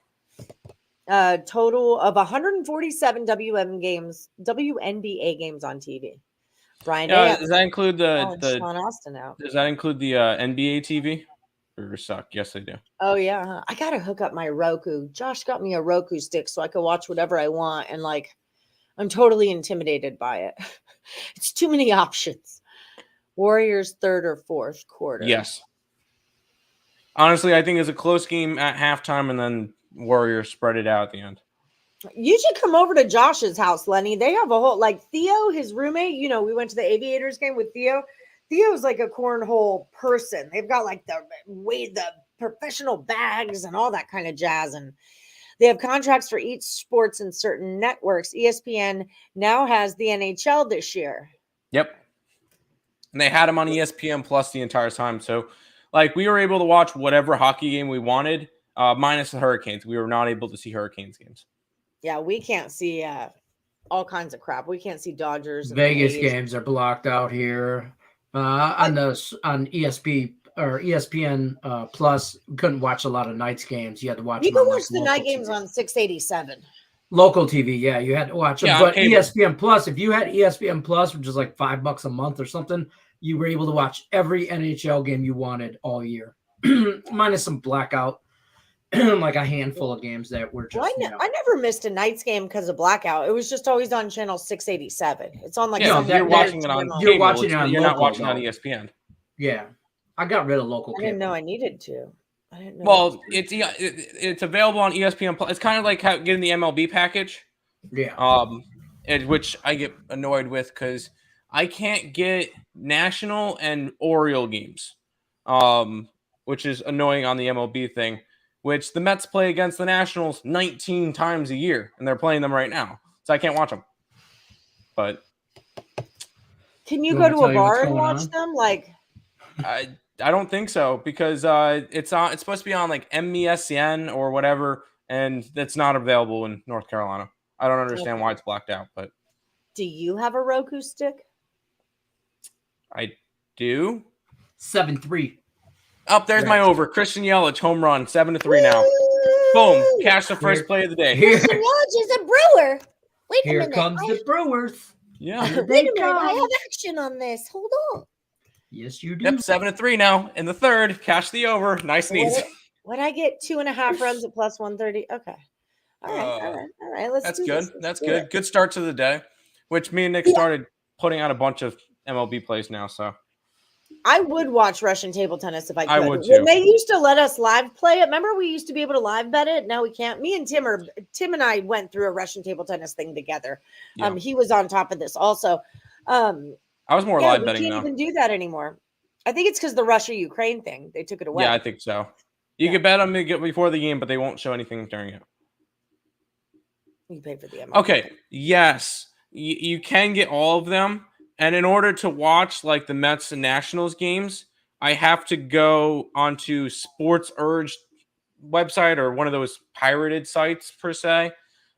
Total of 147 WNBA games on TV. Brian, does that include the Sean Austin out? Does that include the NBA TV? Or suck? Yes, they do. Oh yeah, I gotta hook up my Roku. Josh got me a Roku stick so I can watch whatever I want, and like, I'm totally intimidated by it. It's too many options. Warriors 3rd or 4th quarter. Yes. Honestly, I think it's a close game at halftime, and then Warriors spread it out at the end. You should come over to Josh's house, Lenny. They have a whole, like, Theo, his roommate. You know, we went to the Aviators game with Theo. Theo's like a cornhole person. They've got like the professional bags and all that kind of jazz. And they have contracts for each sports and certain networks. ESPN now has the NHL this year. Yep. And they had them on ESPN Plus the entire time. So, like, we were able to watch whatever hockey game we wanted, minus the Hurricanes. We were not able to see Hurricanes games. Yeah, we can't see all kinds of crap. We can't see Dodgers. And Vegas games are blocked out here. On ESP or ESPN Plus, couldn't watch a lot of nights games. You had to watch. You can watch the night games on 687. Local TV, yeah, you had to watch them. But ESPN Plus, if you had ESPN Plus, which is like $5 a month or something, you were able to watch every NHL game you wanted all year, minus some blackout, like a handful of games that were just. Well, I never missed a night's game because of blackout. It was just always on channel 687. It's on like you're watching it on. You're watching it on. You're not watching it on ESPN. Yeah, I got rid of local. I didn't know I needed to. I didn't know. Well, it's available on ESPN Plus. It's kind of like getting the MLB package. Yeah. Which I get annoyed with because I can't get national and Oriole games, which is annoying on the MLB thing. Which the Mets play against the Nationals 19 times a year, and they're playing them right now, so I can't watch them. But can you go to a bar and watch them? Like, I don't think so because it's supposed to be on like MESN or whatever, and it's not available in North Carolina. I don't understand why it's blacked out. But do you have a Roku stick? I do. 7-3. Up there's my over. Christian Yelich home run 7-3 now. Boom! Cash the first play of the day. Christian Yelich is a Brewer. Wait a minute. Here comes the Brewers. Yeah. Wait a minute. I have action on this. Hold on. Yes, you do. Yep, 7-3 now. In the third, cash the over. Nice and easy. Would I get 2.5 runs at plus 130? Okay. All right. That's good. That's good. Good start to the day. Which me and Nick started putting out a bunch of MLB plays now. So I would watch Russian table tennis if I could. I would too. When they used to let us live play it, remember we used to be able to live bet it? Now we can't. Me and Tim and I went through a Russian table tennis thing together. Yeah. He was on top of this also. I was more live betting now. though. We can't even do that anymore. I think it's because the Russia-Ukraine thing. They took it away. Yeah, I think so. You can bet them before the game, but they won't show anything during it. You pay for the MLB. Okay, yes. You can get all of them. And in order to watch like the Mets and Nationals games, I have to go onto Sports Urge website or one of those pirated sites per se,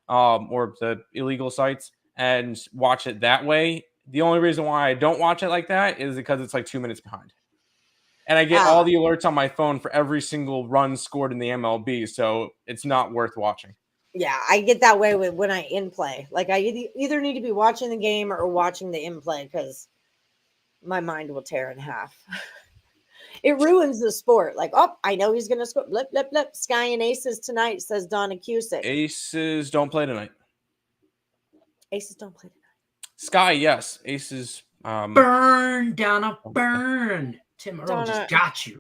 or the illegal sites, and watch it that way. The only reason why I don't watch it like that is because it's like 2 minutes behind. And I get all the alerts on my phone for every single run scored in the MLB, so it's not worth watching. Yeah, I get that way when I in play. Like I either need to be watching the game or watching the in play because my mind will tear in half. It ruins the sport. Like, oh, I know he's going to score. Blip, blip, blip. Sky and Aces tonight, says Donna Cusick. Aces don't play tonight. Aces don't play tonight. Sky, yes. Aces. Burn, Donna, burn. Tim Earle just got you.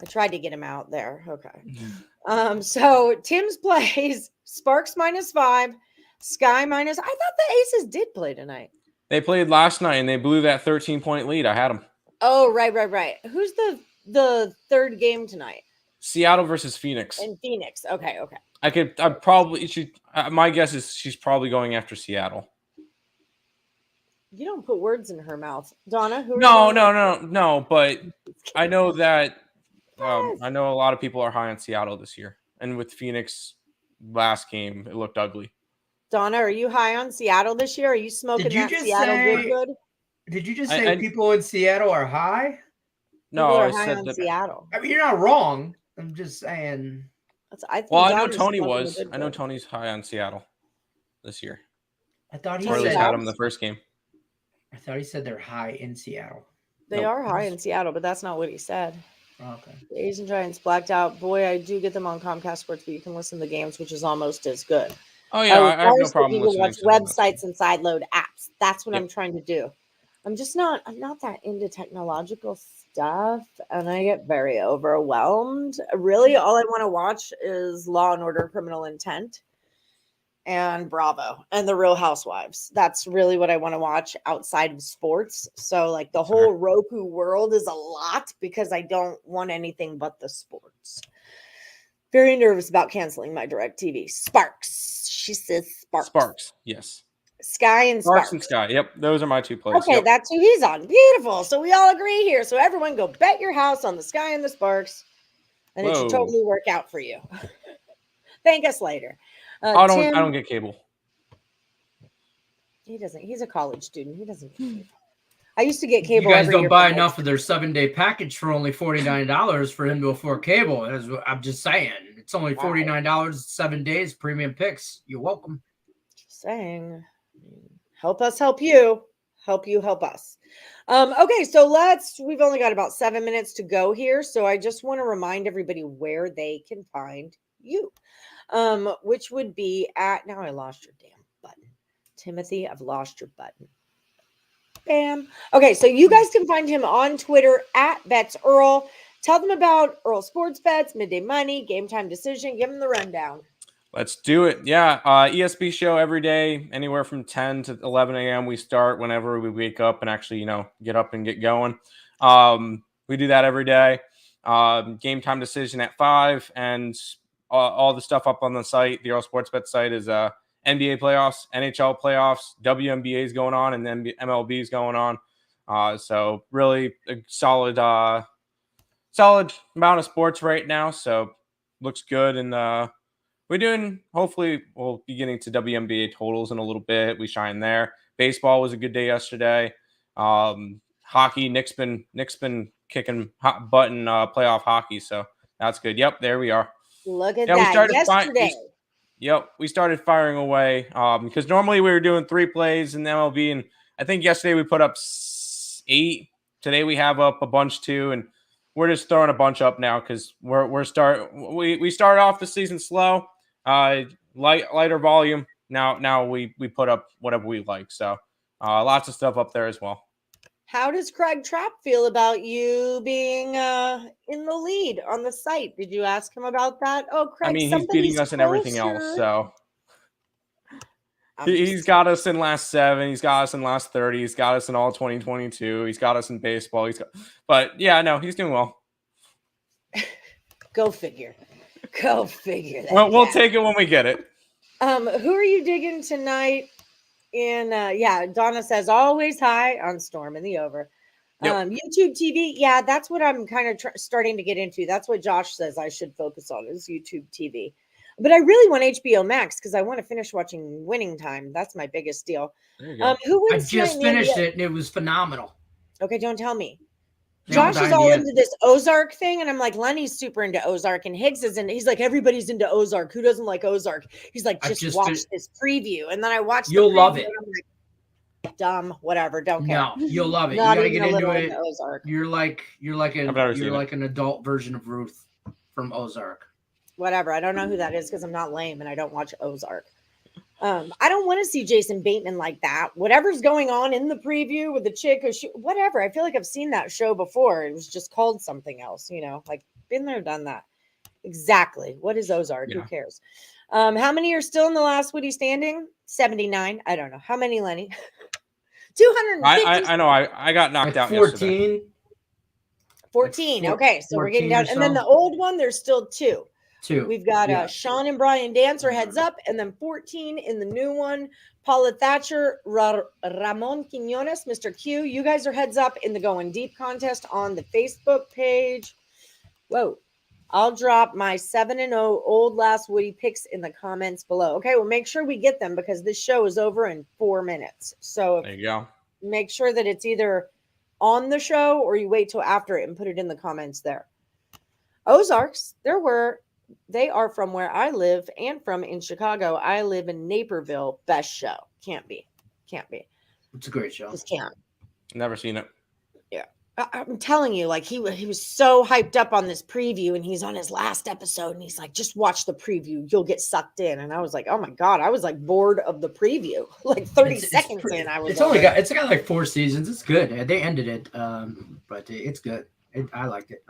I tried to get him out there. Okay. So Tim's plays Sparks -5, Sky minus. I thought the Aces did play tonight. They played last night and they blew that 13-point lead. I had them. Oh, right. Who's the third game tonight? Seattle versus Phoenix. And Phoenix. Okay. My guess is she's probably going after Seattle. You don't put words in her mouth, Donna. No. But I know that I know a lot of people are high on Seattle this year, and with Phoenix last game, it looked ugly. Donna, are you high on Seattle this year? Are you smoking that Seattle good? Did you just say people in Seattle are high? No, I said that Seattle. I mean, you're not wrong. I'm just saying. I know Tony was. I know Tony's high on Seattle this year. I thought he had him in the first game. I thought he said they're high in Seattle. They are high in Seattle, but that's not what he said. Okay. The Asian Giants blacked out. Boy, I do get them on Comcast Sports, but you can listen to the games, which is almost as good. Oh yeah, I have no problem with watch websites and sideload apps. That's what I'm trying to do. I'm not that into technological stuff, and I get very overwhelmed. Really, all I want to watch is Law and Order: Criminal Intent. and Bravo and The Real Housewives. That's really what I want to watch outside of sports. So like the whole Roku world is a lot because I don't want anything but the sports. Very nervous about canceling my DirecTV. Sparks. She says Sparks. Sparks. Yes. Sky and Sparks. And Sky. Yep. Those are my two plays. Okay, that's who he's on. Beautiful. So we all agree here. So everyone go bet your house on the Sky and the Sparks. And it should totally work out for you. Thank us later. I don't get cable. He doesn't. He's a college student. He doesn't get cable. I used to get cable. You guys don't buy enough of their 7-day package for only $49 for him to afford cable. I'm just saying. It's only $49, 7 days, premium picks. You're welcome. Just saying. Help us help you. Help you help us. Okay, so we've only got about 7 minutes to go here. So I just want to remind everybody where they can find you. Which would be now I lost your damn button. Timothy, I've lost your button. Bam. Okay, so you guys can find him on Twitter at Bets Earle. Tell them about Earle Sports Bets, Midday Money, Game Time Decision. Give them the rundown. Let's do it. Yeah, ESB show every day, anywhere from 10 to 11 a.m. We start whenever we wake up and actually, get up and get going. We do that every day. Game Time Decision at 5, and all the stuff up on the site, the Earle Sports Bet site, is NBA playoffs, NHL playoffs, WNBA is going on, and then MLB is going on. So really a solid amount of sports right now. So looks good. And hopefully we'll be getting to WNBA totals in a little bit. We shine there. Baseball was a good day yesterday. Hockey, Nick's been kicking hot button playoff hockey. So that's good. Yep, there we are. Look at that. Yesterday. We started firing away because normally we were doing 3 plays in the MLB, and I think yesterday we put up 8. Today we have up a bunch too, and we're just throwing a bunch up now because we started off the season slow, lighter volume. Now we put up whatever we like, so lots of stuff up there as well. How does Craig Trapp feel about you being in the lead on the site? Did you ask him about that? Oh, Craig, he's beating us in everything else. So he's got us in last 7. He's got us in last 30. He's got us in all 2022. He's got us in baseball. But yeah, no, he's doing well. Go figure. Go figure. Well, we'll take it when we get it. Who are you digging tonight? Donna says always high on Storm in the over. Yep. YouTube TV. Yeah, that's what I'm kind of starting to get into. That's what Josh says I should focus on is YouTube TV. But I really want HBO Max because I want to finish watching Winning Time. That's my biggest deal. I just finished it and it was phenomenal. Okay, don't tell me. Josh is all into this Ozark thing, and I'm like, Lenny's super into Ozark, and Higgs is he's like, everybody's into Ozark. Who doesn't like Ozark? He's like, just watch this preview. And then I watched You'll love it. And I'm like, dumb, whatever, don't care. No, you'll love it. Not you gotta get into it. Ozark. You're like an adult version of Ruth from Ozark. Whatever. I don't know who that is because I'm not lame and I don't watch Ozark. I don't want to see Jason Bateman like that. Whatever's going on in the preview with the chick, whatever. I feel like I've seen that show before. It was just called something else, like been there, done that. Exactly. What is Ozark? Yeah. Who cares? How many are still in the last Woody standing? 79. I don't know. How many, Lenny? 250. I know. I got knocked out 14. Yesterday. 14. Okay. So we're getting down. And then the old one, there's still 2. We've got Sean and Brian Dancer heads up, and then 14 in the new one. Paula Thatcher, Ramon Quinones, Mr. Q. You guys are heads up in the Going Deep contest on the Facebook page. Whoa. I'll drop my 7-0 old last Woody picks in the comments below. Okay, well, make sure we get them because this show is over in 4 minutes. So there you go. Make sure that it's either on the show or you wait till after it and put it in the comments there. Ozarks, they are from where I live and from in Chicago. I live in Naperville. Best show. Can't be. It's a great show. Just can't. Never seen it. Yeah. I'm telling you, like he was so hyped up on this preview and he's on his last episode and he's like, just watch the preview. You'll get sucked in. And I was like, oh my God, I was like bored of the preview. Like 30 seconds in. It's got like 4 seasons. It's good. They ended it. But it's good. I liked it.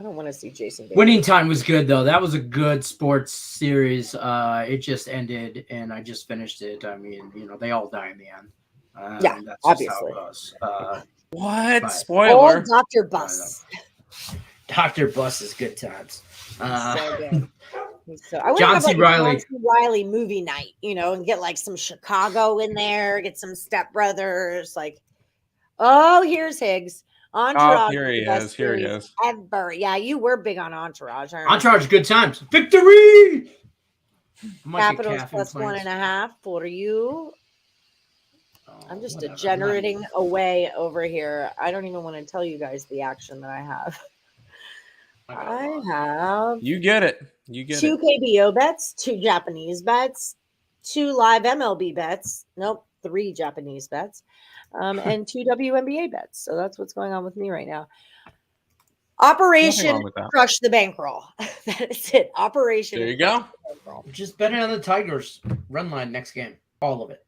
I don't want to see Jason Bateman. Winning Time was good, though. That was a good sports series. It just ended, and I just finished it. I mean, they all die in the end. Yeah, that's obviously. Just how it goes. What? Spoiler. Oh, Dr. Bus. Dr. Bus is good times. So good. So I want John to have C. like Reilly. a John C. Reilly movie night, and get like some Chicago in there, get some Step Brothers. Like, here's Higgs. Entourage. Here he is. Here he is. Ever. Yeah, you were big on Entourage. Entourage, good times. Victory! Capitals plus 1.5 for you. I'm just degenerating away over here. I don't even want to tell you guys the action that I have. I have. You get it. You get 2 KBO bets, 2 Japanese bets, 2 live MLB bets. Nope, 3 Japanese bets, and 2 WNBA bets. So that's what's going on with me right now. Operation Crush the Bankroll. That is it. Operation. There you go. Just betting on the Tigers run line next game. All of it.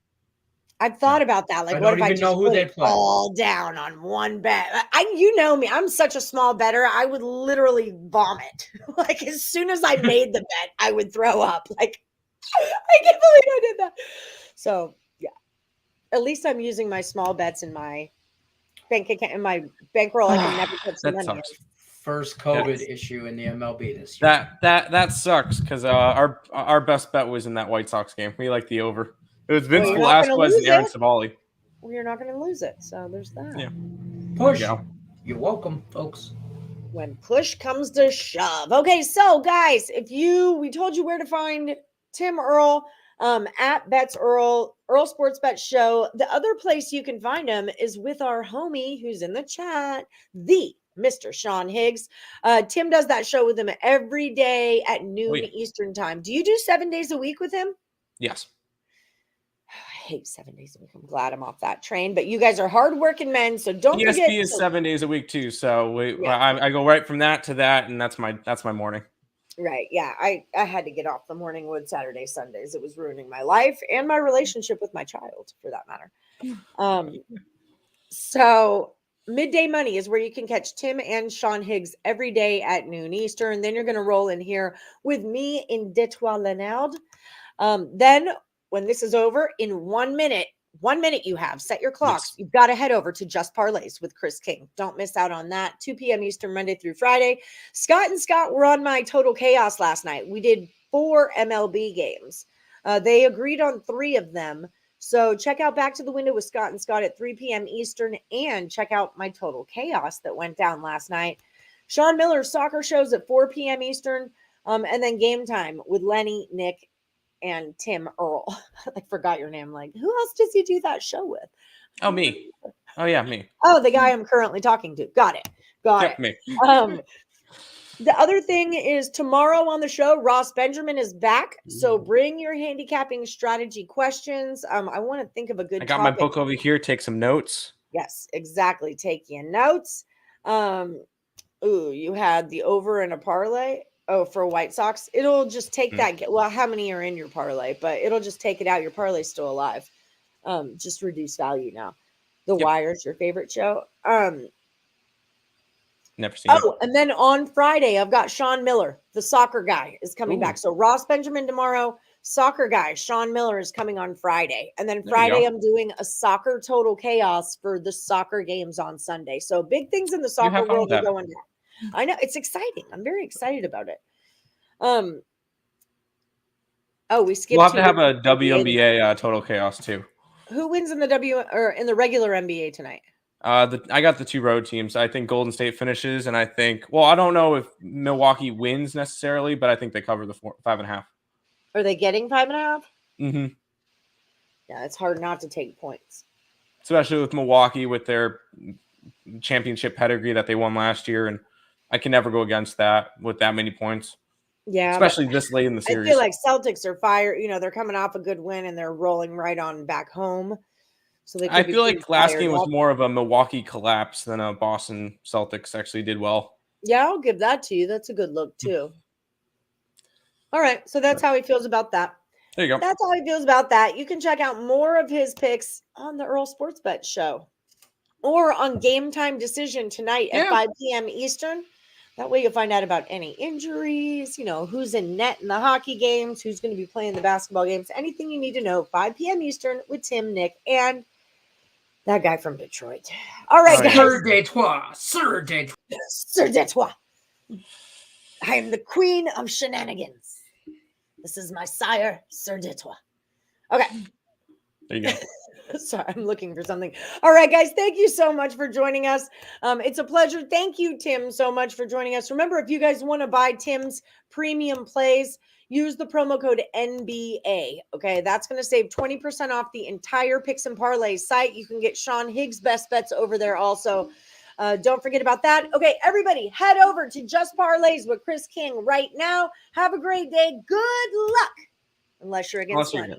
I've thought about that. Like, what if I just know who they play all down on one bet? You know me. I'm such a small bettor. I would literally vomit. Like, as soon as I made the bet, I would throw up. Like, I can't believe I did that. So, yeah. At least I'm using my small bets in my bank account, in my bankroll. I can never put some money in. First COVID issue in the MLB this year. That sucks because our best bet was in that White Sox game. We like the over. It was Vince Velasquez and Aaron Savali. Well, you're not going to lose it, so there's that. Yeah. Push. You're welcome, folks. When push comes to shove. Okay, so guys, we told you where to find Tim Earle at Bets Earle Sports Bet Show. The other place you can find him is with our homie who's in the chat, the Mr. Sean Higgs. Tim does that show with him every day at noon Eastern time. Do you do 7 days a week with him? Yes. I hate 7 days a week. I'm glad I'm off that train, but you guys are hardworking men, so don't ESP forget. Is 7 days a week too, so I go right from that to that, and that's my morning. Right? Yeah, I had to get off the morning wood Saturday, Sundays. It was ruining my life and my relationship with my child, for that matter. So Midday Money is where you can catch Tim and Sean Higgs every day at noon Eastern. Then you're going to roll in here with me in Detroit Lenard. Then when this is over, in 1 minute you have set your clocks. Yes. You've got to head over to Just Parlays with Chris King. Don't miss out on that. 2 p.m. Eastern, Monday through Friday. Scott and Scott were on my Total Chaos last night. We did 4 MLB games. They agreed on 3 of them. So check out Back to the Window with Scott and Scott at 3 p.m. Eastern, and check out my Total Chaos that went down last night. Sean Miller's soccer shows at 4 p.m. Eastern, and then Game Time with Lenny, Nick, and Tim Earle. I forgot your name. Like, who else does he do that show with? Oh, me. Oh, yeah, me. Oh, the guy I'm currently talking to. Got it. Me. The other thing is tomorrow on the show, Ross Benjamin is back. So bring your handicapping strategy questions. I want to think of a good I got topic. my book over here. Take some notes. Yes, exactly. Take your notes. You had the over in a parlay. Oh, for White Sox. It'll just take that. Well, how many are in your parlay? But it'll just take it out. Your parlay's still alive. Just reduce value now. The Wire's your favorite show. Never seen it. And then on Friday, I've got Sean Miller, the soccer guy, is coming back. So Ross Benjamin tomorrow, soccer guy, Sean Miller is coming on Friday. And then Friday, I'm doing a soccer Total Chaos for the soccer games on Sunday. So big things in the soccer world are going down. I know, it's exciting. I'm very excited about it. We skipped. We'll have to have a WNBA Total Chaos too. Who wins in the in the regular NBA tonight? I got the 2 road teams. I think Golden State finishes, and I think, I don't know if Milwaukee wins necessarily, but I think they cover the 5.5. Are they getting 5.5? Mm-hmm. Yeah, it's hard not to take points, especially with Milwaukee with their championship pedigree that they won last year, and I can never go against that with that many points. Yeah, especially this late in the series. I feel like Celtics are fired. They're coming off a good win and they're rolling right on back home. So I feel like last game was more of a Milwaukee collapse than a Boston Celtics actually did well. Yeah, I'll give that to you. That's a good look too. All right, so that's how he feels about that. There you go. That's how he feels about that. You can check out more of his picks on the Earle Sports Bet Show or on Game Time Decision tonight at 5 p.m. Eastern. That way you'll find out about any injuries, who's in net in the hockey games, who's going to be playing the basketball games, anything you need to know. 5 p.m. Eastern with Tim, Nick, and that guy from Detroit. All right, guys. Sir Detroit. Sir Detroit. Sir Detroit. I am the queen of shenanigans. This is my sire, Sir Detroit. Okay. There you go. Sorry, I'm looking for something. All right, guys, thank you so much for joining us. It's a pleasure. Thank you, Tim, so much for joining us. Remember, if you guys want to buy Tim's premium plays, use the promo code NBA. Okay, that's going to save 20% off the entire Picks and Parlays site. You can get Sean Higgs' best bets over there also. Don't forget about that. Okay, everybody, head over to Just Parlays with Chris King right now. Have a great day. Good luck. Unless you're against Lenny.